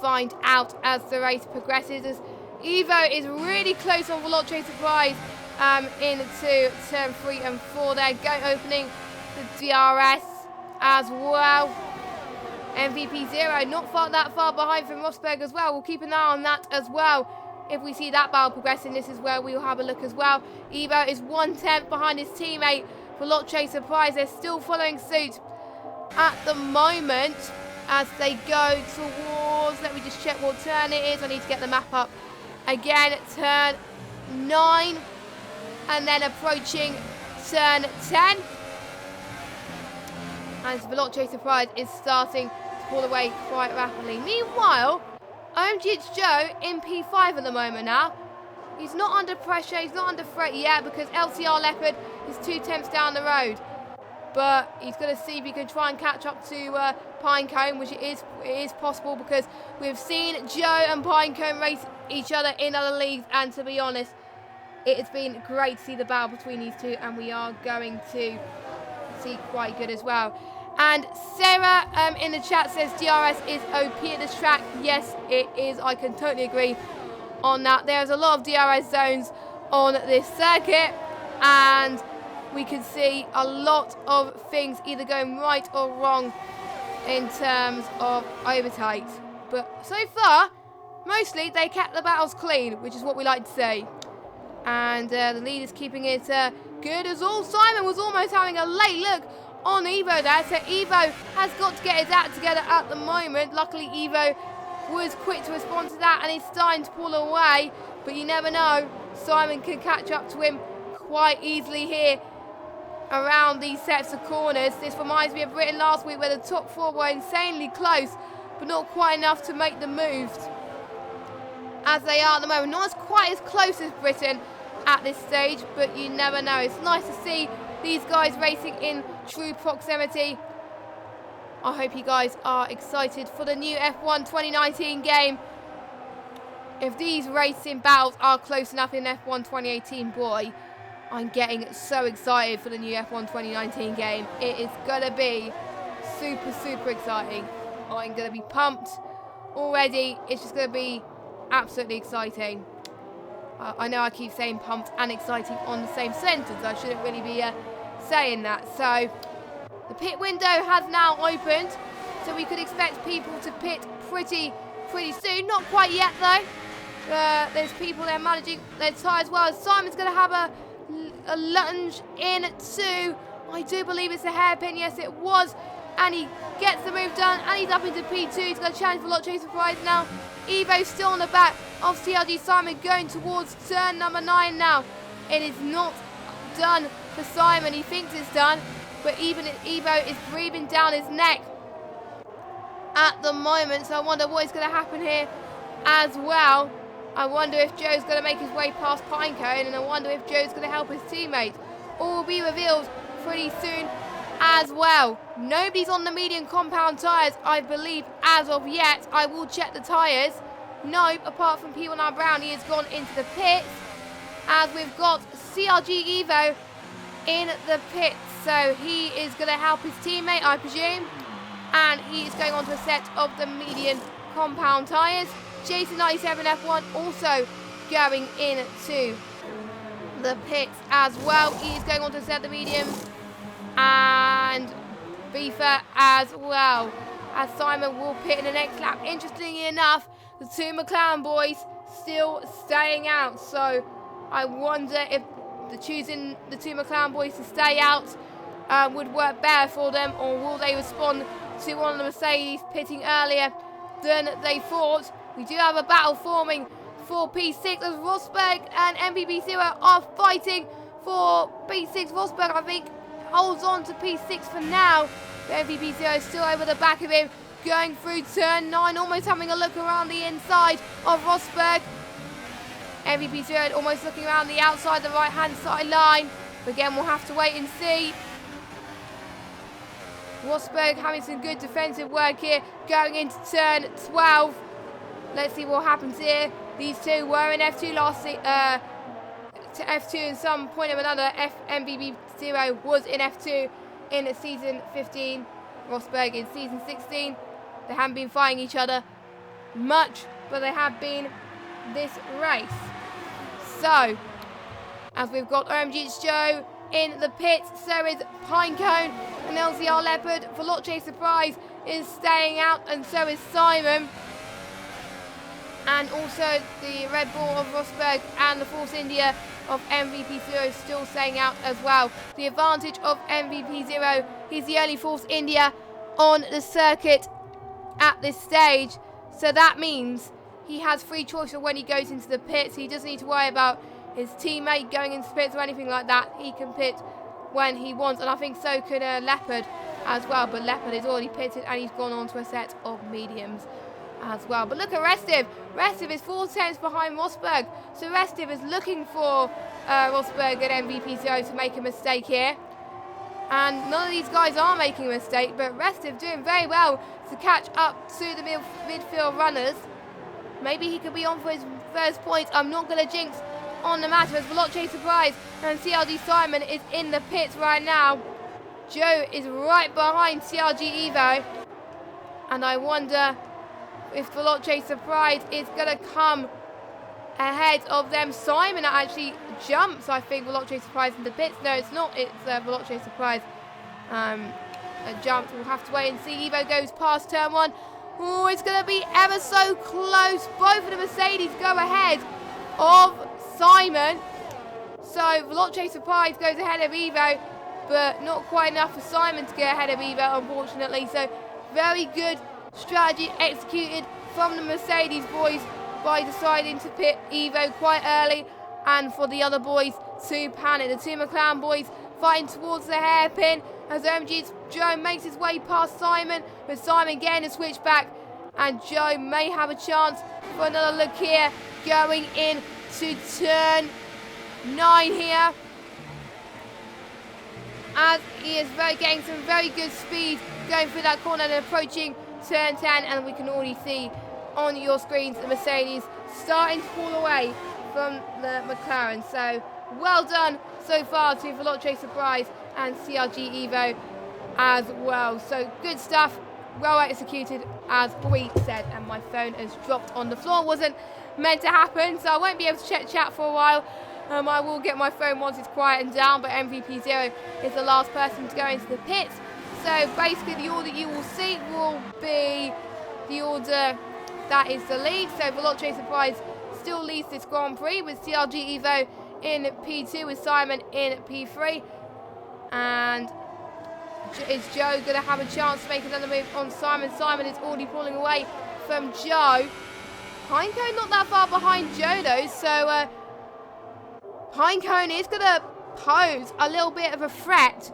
find out as the race progresses, as Evo is really close on Veloce Surprise into turn 3 and 4 there. Go opening the DRS as well. MVP 0, not that far behind from Rosberg as well. We'll keep an eye on that as well. If we see that battle progressing, this is where we will have a look as well. Evo is 1/10 behind his teammate Veloce Surprise. They're still following suit at the moment as they go towards, let me just check what turn it is. I need to get the map up. Again, turn 9 and then approaching turn 10. And Veloce Surprise is starting to pull away quite rapidly. Meanwhile, OMGH Joe in P5 at the moment now. He's not under pressure, he's not under threat yet because LCR Leopard is 2 tenths down the road. But he's going to see if he can try and catch up to Pinecone, which it is possible because we've seen Joe and Pinecone race each other in other leagues, and to be honest, it has been great to see the battle between these two, and we are going to see quite good as well. And Sarah in the chat says DRS is OP at this track. Yes, it is. I can totally agree on that. There's a lot of DRS zones on this circuit, and we can see a lot of things either going right or wrong in terms of overtakes. But so far, mostly they kept the battles clean, which is what we like to see. And the lead is keeping it good as all. Simon was almost having a late look on Evo there, so Evo has got to get his act together at the moment. Luckily, Evo was quick to respond to that and he's starting to pull away, but you never know. Simon can catch up to him quite easily here around these sets of corners. This reminds me of Britain last week where the top 4 were insanely close, but not quite enough to make the moves as they are at the moment. Not as quite as close as Britain at this stage, but you never know. It's nice to see these guys racing in true proximity. I hope you guys are excited for the new F1 2019 game. If these racing battles are close enough in F1 2018, boy, I'm getting so excited for the new F1 2019 game. It is going to be super, super exciting. I'm going to be pumped already. It's just going to be absolutely exciting. I know I keep saying pumped and exciting on the same sentence. I shouldn't really be saying that. So the pit window has now opened, so we could expect people to pit pretty soon. Not quite yet though. There's people there managing their tyres well. Simon's going to have a lunge into, I do believe it's a hairpin. Yes, it was. And he gets the move done, and he's up into P2. He's going to challenge for Veloce Surprise now. Evo still on the back of CRG Simon, going towards turn number 9 now. It is not done for Simon. He thinks it's done, but even Evo is breathing down his neck at the moment. So I wonder what is going to happen here as well. I wonder if Joe's going to make his way past Pinecone, and I wonder if Joe's going to help his teammate. All will be revealed pretty soon as well. Nobody's on the medium compound tyres, I believe, as of yet. I will check the tyres. Nope, apart from P1R Brown, he has gone into the pits, as we've got CRG Evo in the pits. So he is going to help his teammate, I presume, and he is going on to a set of the medium compound tyres. Jason 97 F1 also going into the pits as well. He is going on to a set of the mediums, and Beefer as well, as Simon will pit in the next lap. Interestingly enough, the 2 McLaren boys still staying out, so I wonder if choosing the 2 McLaren boys to stay out would work better for them, or will they respond to one of the Mercedes pitting earlier than they thought. We do have a battle forming for P6 as Rosberg and MPP0 are fighting for P6. Rosberg, I think, holds on to P6 for now. But MVP0 is still over the back of him, going through turn 9, almost having a look around the inside of Rosberg. MVP0 almost looking around the outside, the right-hand side line. But again, we'll have to wait and see. Rosberg having some good defensive work here, going into turn 12. Let's see what happens here. These two were in F2 last to F2 at some point or another. MVB MVP0 was in F2 in season 15, Rosberg in season 16. They haven't been fighting each other much, but they have been this race. So, as we've got OMG's Joe in the pits, so is Pinecone and LCR Leopard. Veloce Surprise is staying out, and so is Simon. And also the Red Bull of Rosberg and the Force India of MVP0 still staying out as well. The advantage of MVP0, he's the only Force India on the circuit at this stage. So that means he has free choice of when he goes into the pits. He doesn't need to worry about his teammate going into the pits or anything like that. He can pit when he wants, and I think so could Leopard as well. But Leopard is already pitted and he's gone on to a set of mediums as well. But look at Restive. Restive is 4 tenths behind Rosberg. So Restive is looking for Rosberg at MVP0 to make a mistake here. And none of these guys are making a mistake, but Restive doing very well to catch up to the midfield runners. Maybe he could be on for his first point. I'm not going to jinx on the matter as Veloce Surprise and CRG Simon is in the pits right now. Joe is right behind CRG Evo. And I wonder if Veloce Surprise is going to come ahead of them. Simon actually jumps, I think, Veloce Surprise in the pits. No, it's not. It's Veloce Surprise jumps. We'll have to wait and see. Evo goes past turn 1. Oh, it's going to be ever so close. Both of the Mercedes go ahead of Simon. So Veloce Surprise goes ahead of Evo, but not quite enough for Simon to get ahead of Evo, unfortunately. So very good strategy executed from the Mercedes boys by deciding to pit Evo quite early, and for the other boys to panic. The two McLaren boys fighting towards the hairpin as OMG's Joe makes his way past Simon, but Simon getting a switchback, and Joe may have a chance for another look here going in to turn 9 here, as he is getting some very good speed going through that corner and approaching turn 10, and we can already see on your screens the Mercedes starting to pull away from the McLaren. So well done so far to Veloce Surprise and CRG Evo as well. So good stuff, well executed as we said. And my phone has dropped on the floor. Wasn't meant to happen, so I won't be able to check chat for a while. I will get my phone once it's quietened down, but MVP0 is the last person to go into the pits. So basically the order you will see will be the order that is the lead. So Veloce Surprise still leads this Grand Prix with CRG Evo in P2 with Simon in P3. And is Joe going to have a chance to make another move on Simon? Simon is already pulling away from Joe. Pinecone not that far behind Joe though, so Pinecone is going to pose a little bit of a threat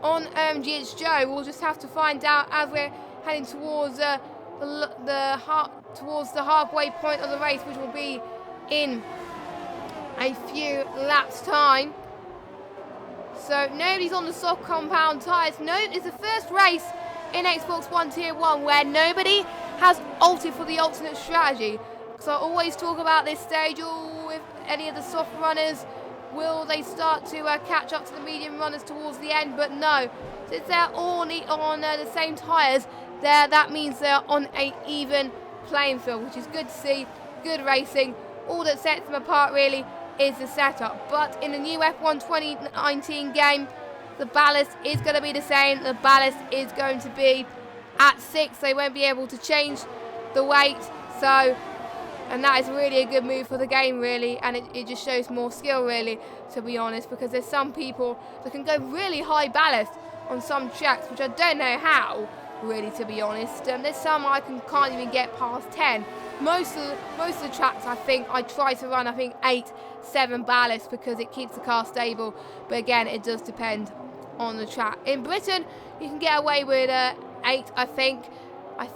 on OMG's Joe. We'll just have to find out as we're heading towards towards the halfway point of the race, which will be in a few laps time. So nobody's on the soft compound tyres. No, it's the first race in Xbox One Tier 1 where nobody has opted for the alternate strategy. So I always talk about this stage, if any of the soft runners, will they start to catch up to the medium runners towards the end? But no, since they're all on the same tyres, that means they're on an even playing field, which is good to see, good racing. All that sets them apart really is the setup. But in the new F1 2019 game, the ballast is going to be the same. The ballast is going to be at 6. They won't be able to change the weight. So, and that is really a good move for the game really, and it just shows more skill really, to be honest, because there's some people that can go really high ballast on some tracks, which I don't know how really, to be honest. There's some I can't even get past 10. Most of the tracks I think I try to run 8, 7 ballast because it keeps the car stable, but again it does depend on the track. In Britain you can get away with 8, I think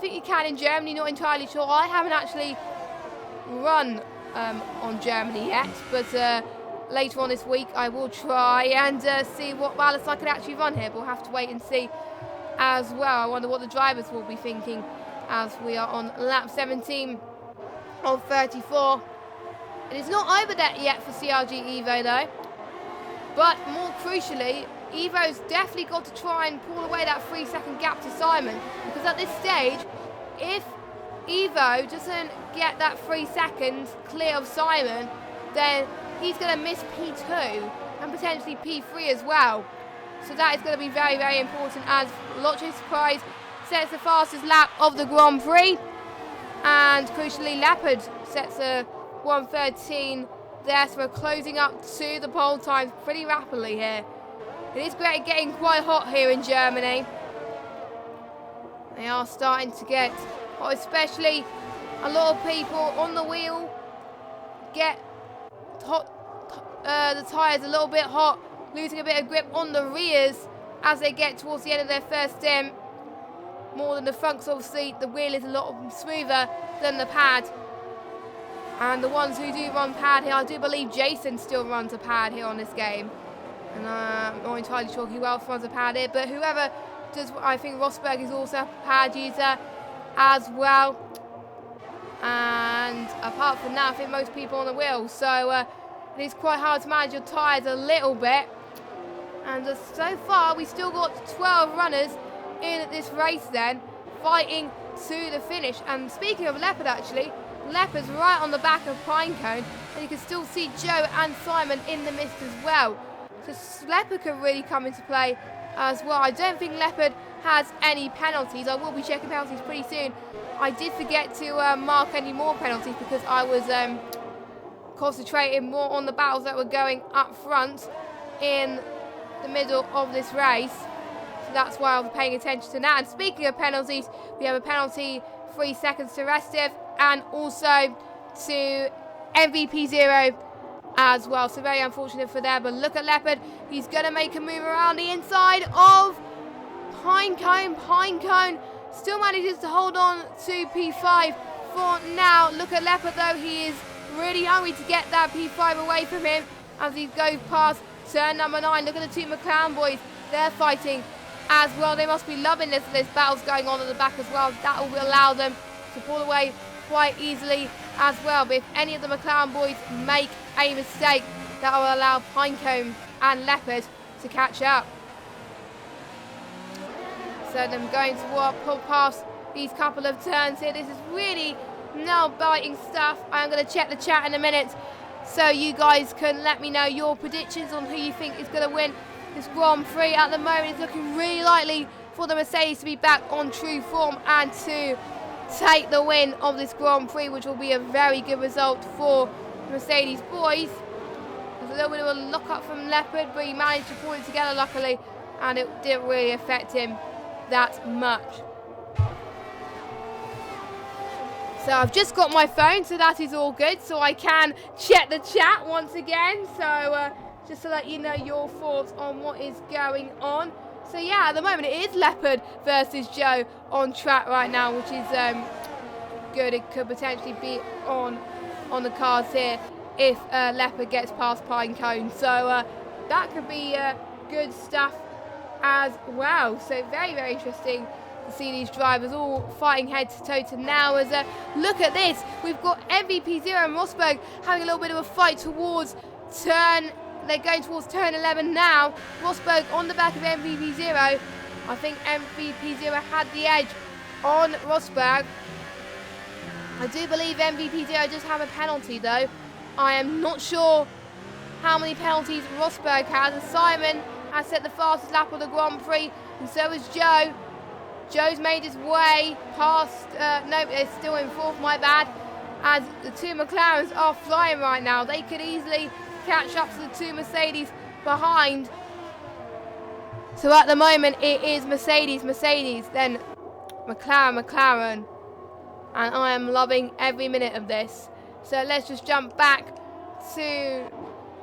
you can in Germany, not entirely sure. I haven't actually run on Germany yet, but later on this week I will try and see what ballast I can actually run here, but we'll have to wait and see as well. I wonder what the drivers will be thinking as we are on lap 17 of 34. It is not over that yet for CRG Evo though, But more crucially, Evo's definitely got to try and pull away that 3-second gap to Simon, because at this stage, if Evo doesn't get that 3 seconds clear of Simon, then he's going to miss P2 and potentially P3 as well. So that is going to be very, very important, as Lottery Surprise sets the fastest lap of the Grand Prix. And crucially, Leopard sets a 1:13 there, so we're closing up to the pole times pretty rapidly here. It is getting quite hot here in Germany. They are starting to get hot, especially a lot of people on the wheel get hot, the tyres a little bit hot, losing a bit of grip on the rears as they get towards the end of their first stint. More than the front, obviously the wheel is a lot smoother than the pad. And the ones who do run pad here, I do believe Jason still runs a pad here on this game. And I'm not entirely sure who else runs a pad here, but whoever does, I think Rosberg is also a pad user as well. And apart from that, I think most people on the wheel. So it is quite hard to manage your tyres a little bit. And so far, we still got 12 runners in this race then, fighting to the finish. And speaking of Leopard, actually, Leopard's right on the back of Pinecone, and you can still see Joe and Simon in the mist as well. So Leopard could really come into play as well. I don't think Leopard has any penalties. I will be checking penalties pretty soon. I did forget to mark any more penalties because I was concentrating more on the battles that were going up front in the middle of this race. So that's why I was paying attention to that. And speaking of penalties, we have a penalty 3 seconds to Restive and also to MVP0 as well. So very unfortunate for them. But look at Leopard. He's going to make a move around the inside of Pinecone. Pinecone still manages to hold on to P5 for now. Look at Leopard though. He is really hungry to get that P5 away from him as he goes past turn number 9. Look at the two McLaren boys. They're fighting as well. They must be loving this. There's battles going on at the back as well. That will allow them to pull away quite easily as well. But if any of the McLaren boys make a mistake, that will allow Pinecone and Leopard to catch up. So them going to pull past these couple of turns here. This is really nail-biting stuff. I'm going to check the chat in a minute so you guys can let me know your predictions on who you think is going to win this Grand Prix. At the moment, it's looking really likely for the Mercedes to be back on true form and to take the win of this Grand Prix, which will be a very good result for the Mercedes boys. There's a little bit of a lock-up from Leopard, but he managed to pull it together luckily, and it didn't really affect him that much. So I've just got my phone, so that is all good, so I can check the chat once again. So just to let you know your thoughts on what is going on. So yeah, at the moment it is Leopard versus Joe on track right now, which is good. It could potentially be on the cards here if Leopard gets past Pinecone. So that could be good stuff as well. So very, very interesting to see these drivers all fighting head to toe to now. As look at this, we've got MVP0 and Rosberg having a little bit of a fight towards turn. They're going towards turn 11 now. Rosberg on the back of MVP0. I think MVP0 had the edge on Rosberg. I do believe MVP0 does have a penalty though. I am not sure how many penalties Rosberg has. And Simon has set the fastest lap of the Grand Prix, and so has Joe. Joe's made his way past, no, it's still in fourth, my bad, as the two McLarens are flying right now. They could easily catch up to the two Mercedes behind. So at the moment it is Mercedes, then McLaren, and I am loving every minute of this. So let's just jump back to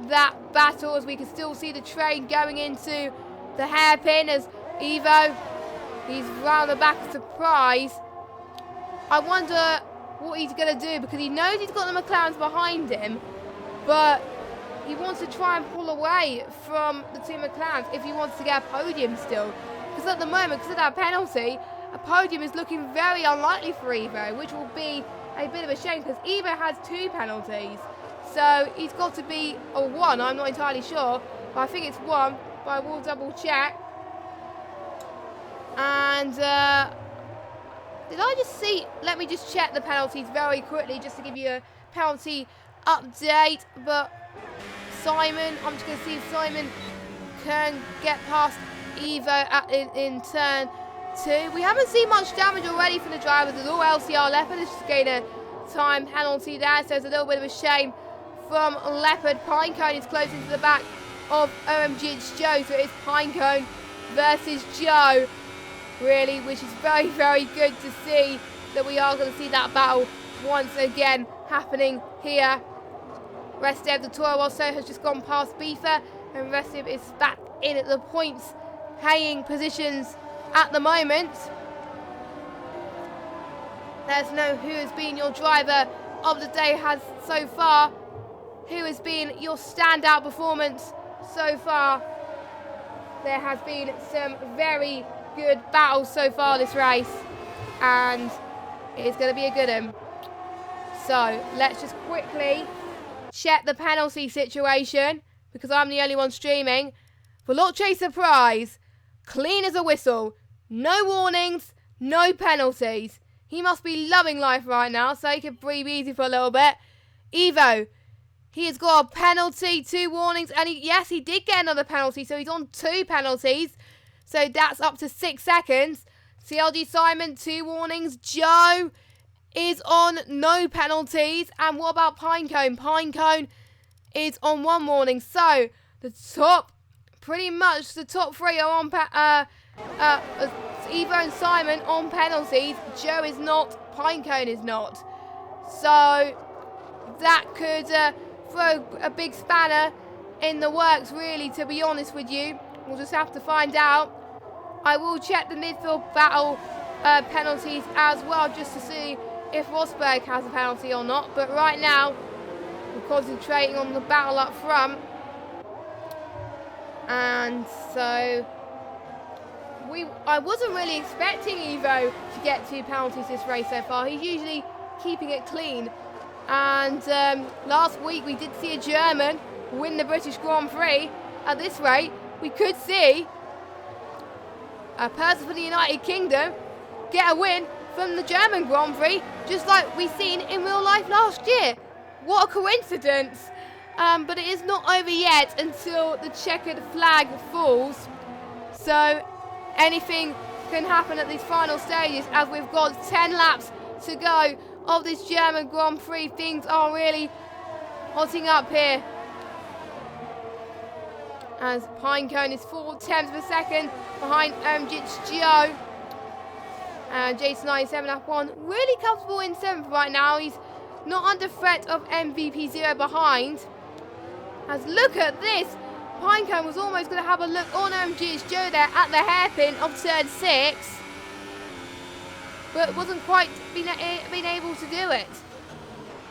that battle as we can still see the train going into the hairpin as Evo, he's round the back of Surprise. I wonder what he's going to do because he knows he's got the McLarens behind him, but he wants to try and pull away from the two McLarens if he wants to get a podium still. Because at the moment, because of that penalty, a podium is looking very unlikely for Evo, which will be a bit of a shame because Evo has 2 penalties. So he's got to be a 1, I'm not entirely sure. But I think it's 1, but I will double check. And did I just see? Let me just check the penalties very quickly just to give you a penalty update. But Simon, I'm just going to see if Simon can get past Evo in turn 2. We haven't seen much damage already from the drivers. There's all LCR Leopard. It's just getting a time penalty there, so it's a little bit of a shame from Leopard. Pinecone is closing to the back of OMG. It's Joe, so it's Pinecone versus Joe, really, which is very, very good to see that we are going to see that battle once again happening here. Restev, the Toro also has just gone past Beefer, and Restev is back in at the points haying positions at the moment. Let us know who has been your driver of the day so far. Who has been your standout performance so far? There has been some very good battles so far this race, and it is going to be a good one. So let's just quickly check the penalty situation, because I'm the only one streaming. Veloce surprise, clean as a whistle, no warnings, no penalties. He must be loving life right now, so he can breathe easy for a little bit. Evo, he has got a penalty, 2 warnings, and yes, he did get another penalty, so he's on 2 penalties. So that's up to 6 seconds. CLG Simon, 2 warnings. Joe is on no penalties. And what about Pinecone? Pinecone is on 1 warning. So the top, pretty much the top 3 are on Evo and Simon on penalties. Joe is not. Pinecone is not. So that could throw a big spanner in the works, really, to be honest with you. We'll just have to find out. I will check the midfield battle penalties as well, just to see if Rosberg has a penalty or not. But right now, we're concentrating on the battle up front. And so I wasn't really expecting Evo to get 2 penalties this race so far. He's usually keeping it clean. And last week we did see a German win the British Grand Prix. At this rate, we could see a person from the United Kingdom get a win from the German Grand Prix, just like we seen in real life last year. What a coincidence. But it is not over yet until the checkered flag falls. So anything can happen at these final stages, as we've got 10 laps to go of this German Grand Prix. Things are really hotting up here, as Pinecone is 4 tenths per second behind Jits Joe. And Jason 97 up 1, really comfortable in 7th right now. He's not under threat of MVP 0 behind. As look at this, Pinecone was almost going to have a look on Jits Joe there at the hairpin of turn 6, but wasn't quite been able to do it.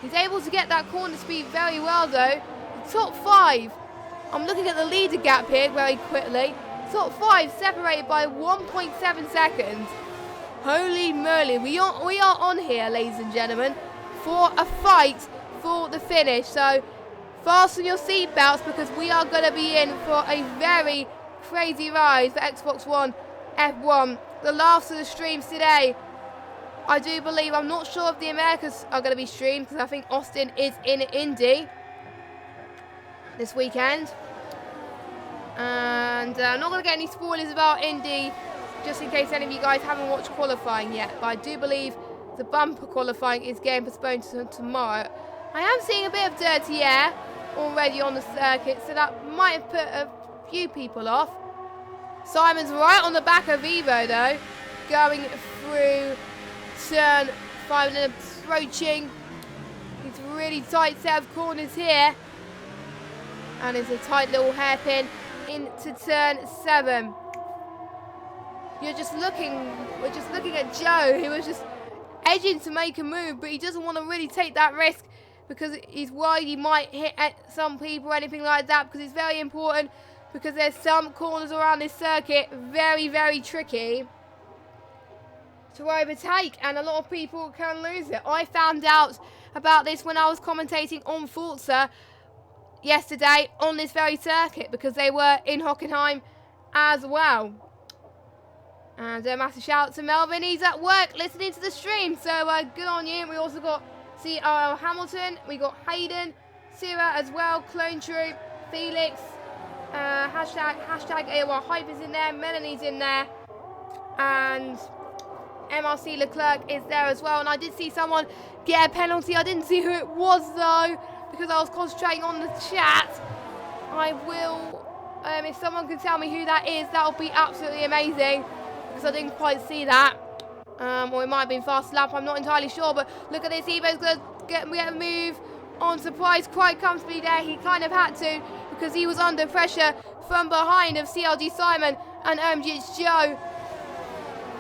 He's able to get that corner speed very well though. The top 5, I'm looking at the leader gap here very quickly. Top 5 separated by 1.7 seconds. Holy moly, we are on here, ladies and gentlemen, for a fight for the finish. So fasten your seatbelts, because we are going to be in for a very crazy ride for Xbox One F1. The last of the streams today, I do believe. I'm not sure if the Americas are going to be streamed, because I think Austin is in Indy this weekend. And I'm not going to get any spoilers about Indy, just in case any of you guys haven't watched qualifying yet. But I do believe the bumper qualifying is getting postponed to tomorrow. I am seeing a bit of dirty air already on the circuit, so that might have put a few people off. Simon's right on the back of Evo though, going through turn 5 and approaching. It's a really tight set of corners here, and it's a tight little hairpin into turn 7. We're just looking at Joe, who was just edging to make a move, but he doesn't want to really take that risk, because he's worried he might hit at some people or anything like that, because it's very important, because there's some corners around this circuit very, very tricky to overtake, and a lot of people can lose it. I found out about this when I was commentating on Forza. yesterday on this very circuit because they were in Hockenheim as well. And a massive shout out to Melvin. He's at work listening to the stream, so good on you. We also got CRL Hamilton, we got Hayden, Sierra as well, Clone Troop, Felix, hashtag AOR Hype is in there, Melanie's in there, and MRC Leclerc is there as well. And I did see someone get a penalty. I didn't see who it was though, because I was concentrating on the chat. I will, if someone can tell me who that is, that would be absolutely amazing, because I didn't quite see that. Or it might have been fast lap, I'm not entirely sure. But look at this, Evo's going to get a move on Surprise quite comfortably there. He kind of had to, because he was under pressure from behind of CLG Simon and OMGH Joe.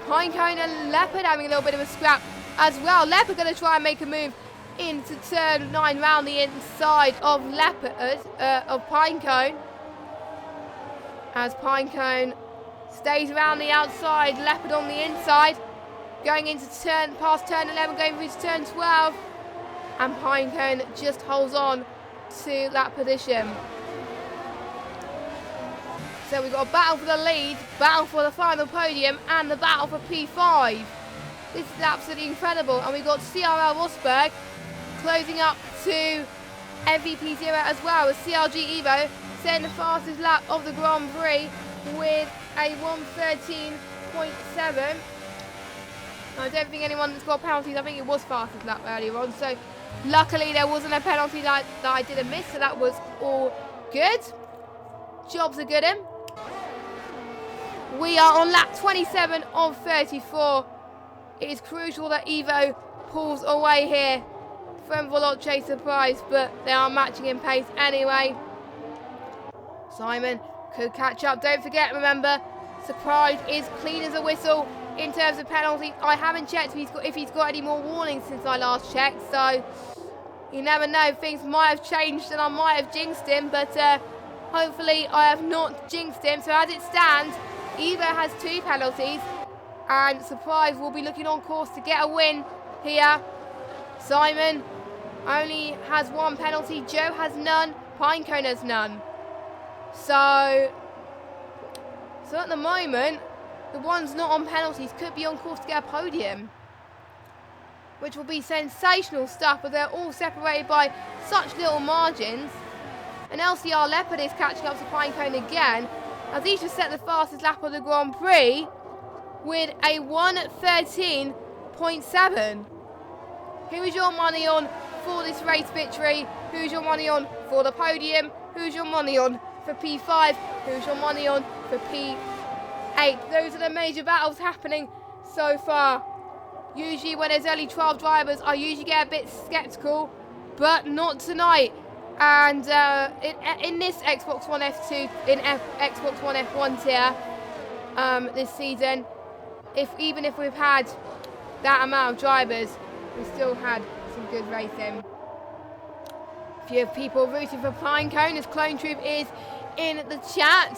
Pinecone and Leopard having a little bit of a scrap as well. Leopard going to try and make a move into turn 9 round the inside of Leopard, of Pinecone. As Pinecone stays around the outside, Leopard on the inside. Going into past turn 11, going through to turn 12. And Pinecone just holds on to that position. So we've got a battle for the lead, battle for the final podium, and the battle for P5. This is absolutely incredible. And we've got CRL Rosberg closing up to MVP 0 as well, with CLG Evo setting the fastest lap of the Grand Prix with a 1:13.7. I don't think anyone that's got penalties, I think it was fastest lap earlier on. So luckily there wasn't a penalty that I didn't miss, so that was all good. Jobs are good in. We are on lap 27 of 34. It is crucial that Evo pulls away here from Veloce Surprise, but they are matching in pace anyway. Simon could catch up. Don't forget, remember, Surprise is clean as a whistle in terms of penalties. I haven't checked if he's got any more warnings since I last checked, so you never know. Things might have changed and I might have jinxed him, but hopefully I have not jinxed him. So as it stands, Evo has 2 penalties and Surprise will be looking on course to get a win here. Simon only has 1 penalty, Joe has none, Pinecone has none. So at the moment, the ones not on penalties could be on course to get a podium, which will be sensational stuff, but they're all separated by such little margins. And LCR Leopard is catching up to Pinecone again, as he just set the fastest lap of the Grand Prix with a 1:13.7. Who is your money on for this race victory? Who's your money on for the podium? Who's your money on for P5? Who's your money on for P8? Those are the major battles happening so far. Usually when there's only 12 drivers, I usually get a bit skeptical, but not tonight. And in this Xbox One F2, in Xbox One F1 tier this season, even if we've had that amount of drivers, we still had some good racing. A few people rooting for Pinecone, as Clone Troop is in the chat.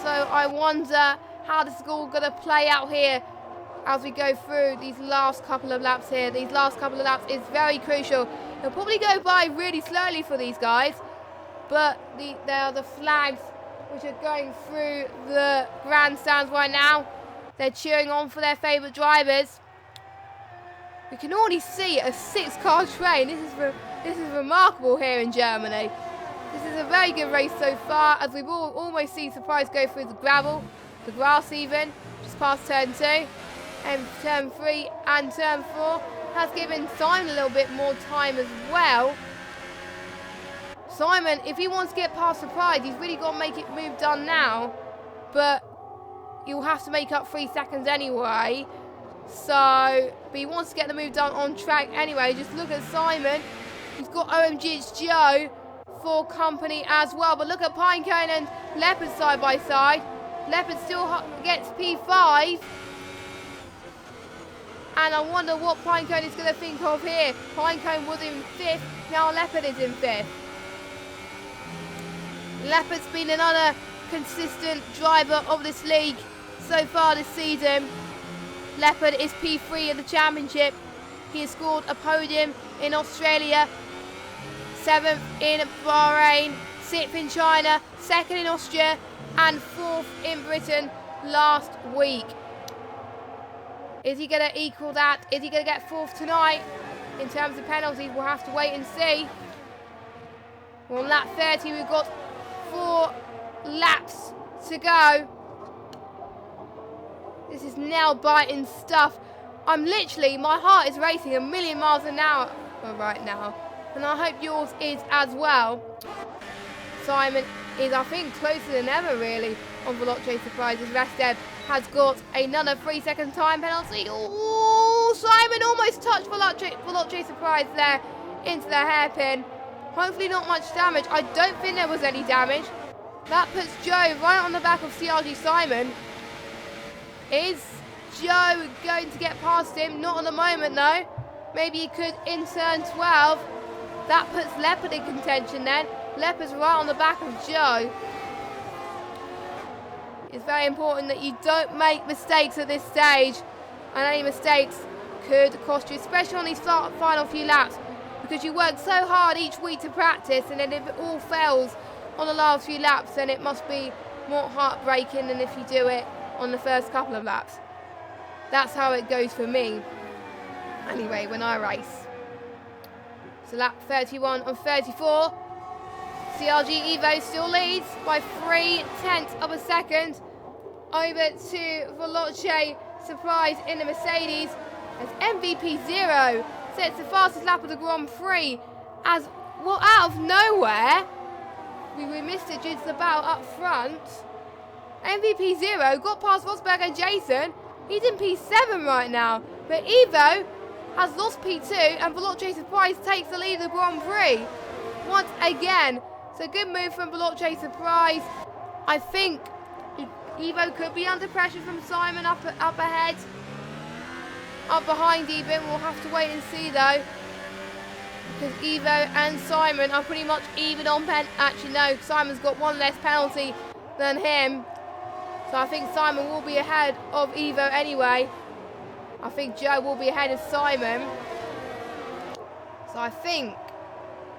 So I wonder how this is all going to play out here as we go through these last couple of laps here. These last couple of laps is very crucial. They'll probably go by really slowly for these guys, but there are the flags which are going through the grandstands right now. They're cheering on for their favourite drivers. We can already see a 6-car train. This is remarkable here in Germany. This is a very good race so far, as we've almost seen Surprise go through the gravel, the grass even, just past turn 2, and turn 3 and turn 4. Has given Simon a little bit more time as well. Simon, if he wants to get past Surprise, he's really got to make it move done now, but he'll have to make up 3 seconds anyway. But he wants to get the move done on track anyway. Just look at Simon. He's got OMGH Joe for company as well. But look at Pinecone and Leopard side by side. Leopard still gets P5. And I wonder what Pinecone is going to think of here. Pinecone was in 5th. Now Leopard is in 5th. Leopard's been another consistent driver of this league so far this season. Leopard is P3 in the championship. He has scored a podium in Australia 7th in Bahrain, 6th in China, 2nd in Austria, and 4th in Britain last week. Is he going to equal that? Is he going to get 4th tonight? In terms of penalties, we'll have to wait and see. Well, on lap 30, we've got 4 laps to go. This is nail-biting stuff. My heart is racing a million miles an hour right now. And I hope yours is as well. Simon is, I think, closer than ever, really, on Veloce Surprises. Restev has got another 3-second time penalty. Oh, Simon almost touched Veloce Surprise there into the hairpin. Hopefully not much damage. I don't think there was any damage. That puts Joe right on the back of CRG Simon. Is Joe going to get past him? Not at the moment, though. Maybe he could in turn 12. That puts Leopard in contention then. Leopard's right on the back of Joe. It's very important that you don't make mistakes at this stage. And any mistakes could cost you, especially on these final few laps. Because you work so hard each week to practice, and then if it all fails on the last few laps, then it must be more heartbreaking than if you do it on the first couple of laps. That's how it goes for me. Anyway, when I race. So lap 31 of 34. CRG Evo still leads by 0.3 of a second over to Veloce Surprise in the Mercedes as MVP 0 sets the fastest lap of the Grand Prix as, well, out of nowhere, we missed it due to the battle up front. MVP 0 got past Rosberg and Jason. He's in P7 right now, but Evo has lost P2 and Veloce Surprise takes the lead of the Grand Prix once again. So good move from Veloce Surprise. I think Evo could be under pressure from Simon up ahead. Up behind even. We'll have to wait and see though. Because Evo and Simon are pretty much even on Actually no, Simon's got one less penalty than him. So I think Simon will be ahead of Evo anyway. I think Joe will be ahead of Simon. So I think,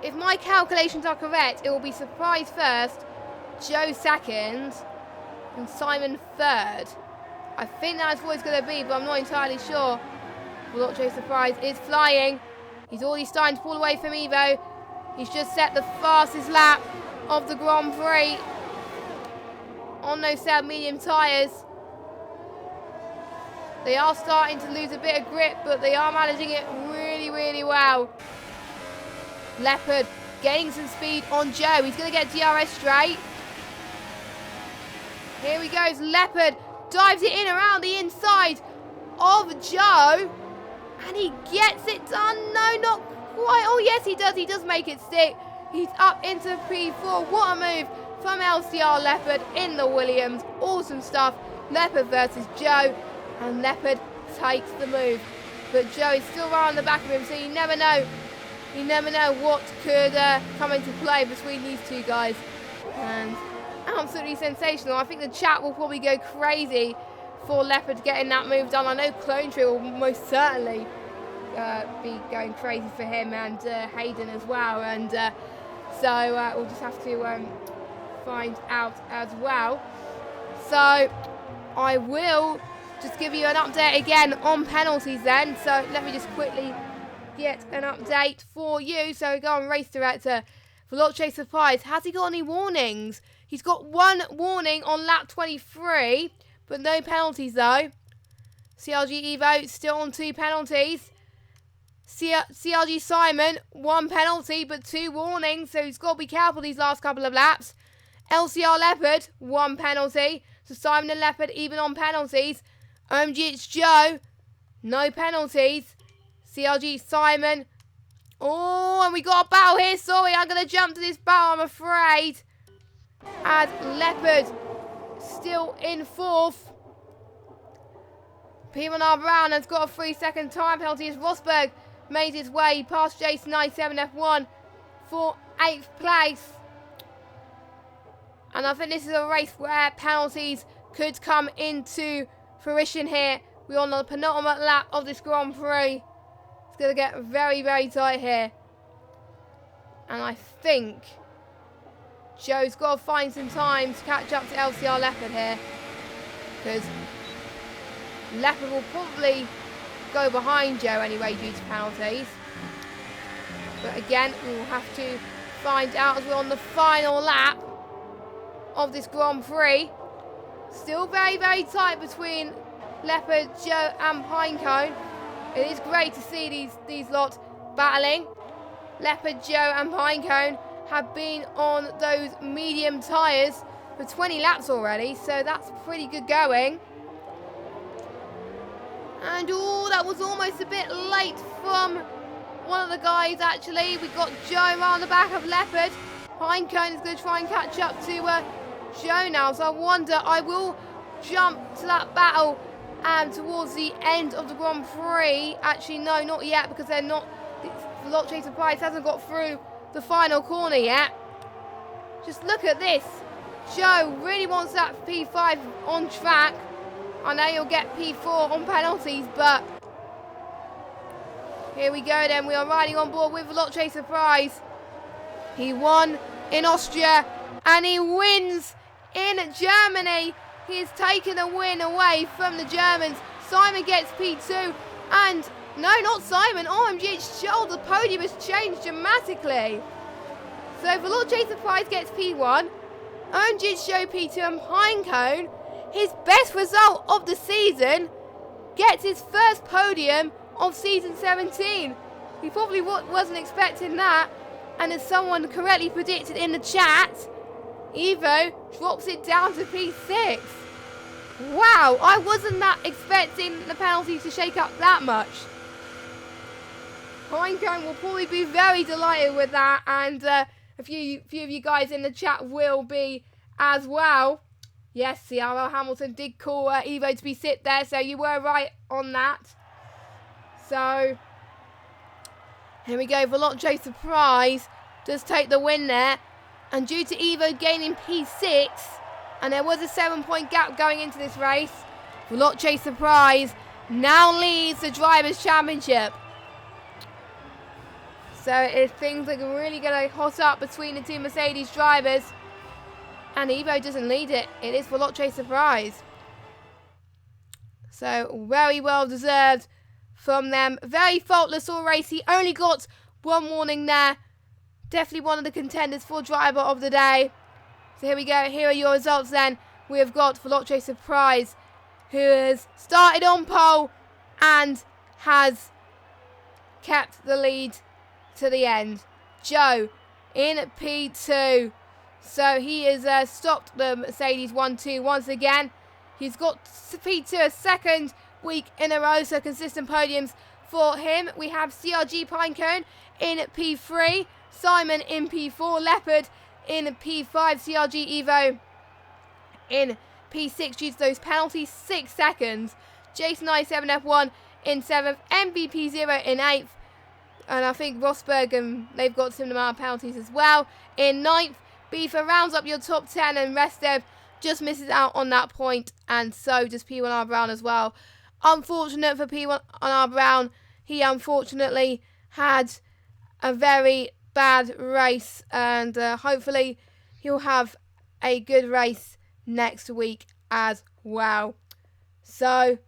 if my calculations are correct, it will be Surprise first, Joe second, and Simon third. I think that's what it's going to be, but I'm not entirely sure. Veloce Surprise is flying. He's already starting to pull away from Evo. He's just set the fastest lap of the Grand Prix on those sad medium tyres. They are starting to lose a bit of grip, but they are managing it really, really well. Leopard gaining some speed on Joe. He's going to get DRS straight. Here he goes. Leopard dives it in around the inside of Joe. And he gets it done. No, not quite. Oh, yes, he does. He does make it stick. He's up into P4. What a move from LCR Leopard in the Williams. Awesome stuff. Leopard versus Joe. And Leopard takes the move. But Joe is still right on the back of him, so you never know. You never know what could come into play between these two guys. And absolutely sensational. I think the chat will probably go crazy for Leopard getting that move done. I know Clone Tree will most certainly be going crazy for him, and Hayden as well. And so we'll just have to find out as well. So I will just give you an update again on penalties then. So let me just quickly get an update for you. So we go on Race Director. Veloce Surprise, has he got any warnings? He's got one warning on lap 23, but no penalties though. CRG Evo still on 2 penalties. CRG Simon, 1 penalty but 2 warnings, so he's got to be careful these last couple of laps. LCR Leopard, 1 penalty. So Simon and Leopard even on penalties. OMGH Joe, no penalties. CRG Simon. Oh, and we got a battle here. Sorry, I'm going to jump to this battle, I'm afraid. As Leopard still in 4th. P1R Brown has got a 3-second time penalty as Rosberg made his way past Jason 97 F1 for 8th place. And I think this is a race where penalties could come into fruition here. We're on the penultimate lap of this Grand Prix. It's going to get very, very tight here. And I think Joe's got to find some time to catch up to LCR Leopard here. Because Leopard will probably go behind Joe anyway due to penalties. But again, we will have to find out as we're on the final lap of this Grand Prix. Still very, very tight between Leopard, Joe and Pinecone. It is great to see these lot battling. Leopard, Joe and Pinecone have been on those medium tyres for 20 laps already, so that's pretty good going. And oh, that was almost a bit late from one of the guys actually. We got Joe around the back of Leopard. Pinecone is going to try and catch up to Joe now, so I wonder, I will jump to that battle towards the end of the Grand Prix. Actually, no, not yet, because they're not. The Lot Chaser Prize hasn't got through the final corner yet. Just look at this. Joe really wants that P5 on track. I know you'll get P4 on penalties, but here we go then. We are riding on board with the Lot Chaser Prize. He won in Austria and he wins in Germany. He has taken a win away from the Germans. Simon gets P2 and no, not Simon. OMG's show. The podium has changed dramatically. So the Lot Chaser Prize gets P1. OMG's show P2 and Pinecone, his best result of the season, gets his first podium of season 17. He probably wasn't expecting that. And as someone correctly predicted in the chat, Evo drops it down to P6. Wow, I wasn't that expecting the penalties to shake up that much. Pinecone will probably be very delighted with that, and a few of you guys in the chat will be as well. Yes, CRL Hamilton did call Evo to be sit there, so you were right on that. So, here we go. The Lot Chaser Prize does take the win there, and due to Evo gaining P6, and there was a 7-point gap going into this race, the Lot Chaser Prize now leads the Drivers' Championship. So if things are really going to hot up between the two Mercedes drivers, and Evo doesn't lead it, it is for Lot Chaser Prize. So very well deserved from them. Very faultless all race. He only got one warning there. Definitely one of the contenders for driver of the day. So here we go. Here are your results then. We have got for Lot Chaser Prize, who has started on pole and has kept the lead to the end. Joe in P2. So he has stopped the Mercedes 1-2 once again. He's got P2 a second week in a row, so consistent podiums for him. We have CRG Pinecone in P3. Simon in P4. Leopard in P5. CRG Evo in P6 due to those penalties. 6 seconds. Jason 97 F1 in 7th. MVP 0 in 8th. And I think Rosberg, and they've got similar amount of penalties as well. In 9th, Beaver rounds up your top 10, and Restev just misses out on that point, and so does P1R Brown as well. Unfortunate for P1R Brown. He unfortunately had a very bad race, and hopefully he'll have a good race next week as well. So,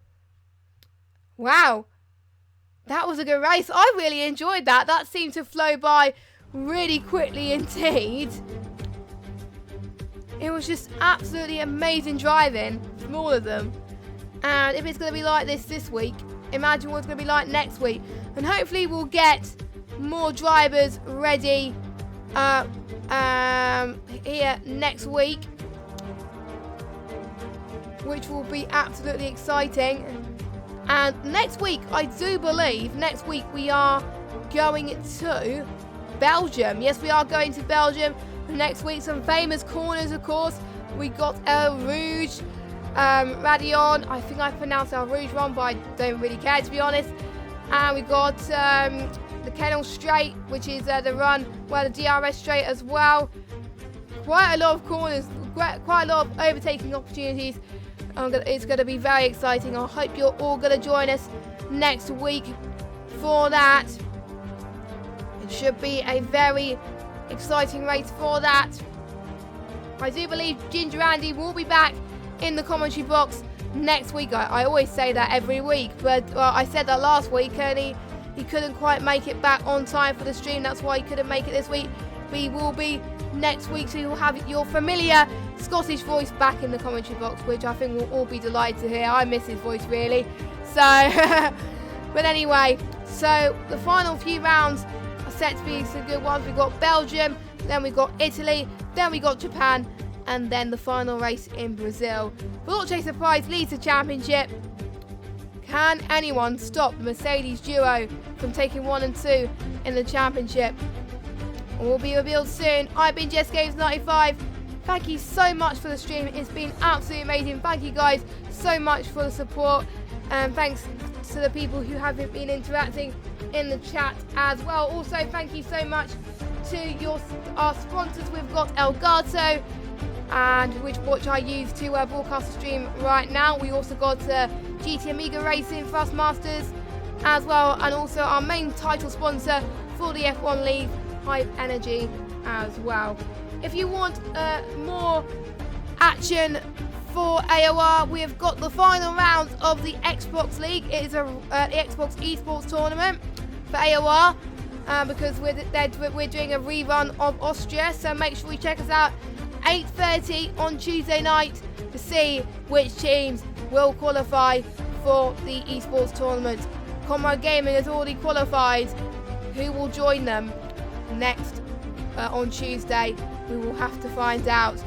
wow. That was a good race. I really enjoyed that. That seemed to flow by really quickly indeed. It was just absolutely amazing driving from all of them. And if it's going to be like this week, imagine what it's going to be like next week. And hopefully we'll get more drivers ready here next week, which will be absolutely exciting. And next week, I do believe, next week we are going to Belgium. Yes, we are going to Belgium. Next week, some famous corners, of course. We got El Rouge, Radion. I think I pronounced El Rouge wrong, but I don't really care, to be honest. And we got the Kennel Straight, which is the run where the DRS Straight as well. Quite a lot of corners, quite a lot of overtaking opportunities. It's going to be very exciting. I hope you're all going to join us next week for that. It should be a very exciting race for that. I do believe Ginger Andy will be back in the commentary box next week. I always say that every week, but I said that last week and he couldn't quite make it back on time for the stream. That's why he couldn't make it this week. But he will be next week, so you'll have your familiar Scottish voice back in the commentary box, which I think we'll all be delighted to hear. I miss his voice really. So, but anyway, so the final few rounds are set to be some good ones. We've got Belgium, then we've got Italy, then we got Japan, and then the final race in Brazil. Veloce Surprise leads the championship. Can anyone stop the Mercedes duo from taking 1 and 2 in the championship? Will be revealed soon. I've been Jess Games 95. Thank you so much for the stream. It's been absolutely amazing. Thank you guys so much for the support. And thanks to the people who have been interacting in the chat as well. Also, thank you so much to our sponsors. We've got Elgato, and which I use to broadcast the stream right now. We also got GT Amiga Racing, Thrustmasters as well, and also our main title sponsor for the F1 League, Hype Energy as well. If you want more action for AOR, we have got the final round of the Xbox League. It is the Xbox Esports tournament for AOR because we're doing a rerun of Austria, so make sure you check us out 8:30 on Tuesday night to see which teams will qualify for the esports tournament. Comrade Gaming has already qualified. Who will join them next on Tuesday? We will have to find out,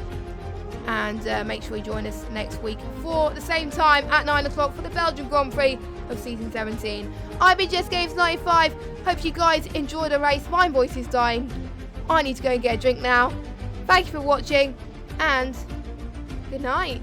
and make sure you join us next week for the same time at 9 o'clock for the Belgian Grand Prix of Season 17. I've been Jess Games 95. Hope you guys enjoyed the race. My voice is dying. I need to go and get a drink now. Thank you for watching, and good night.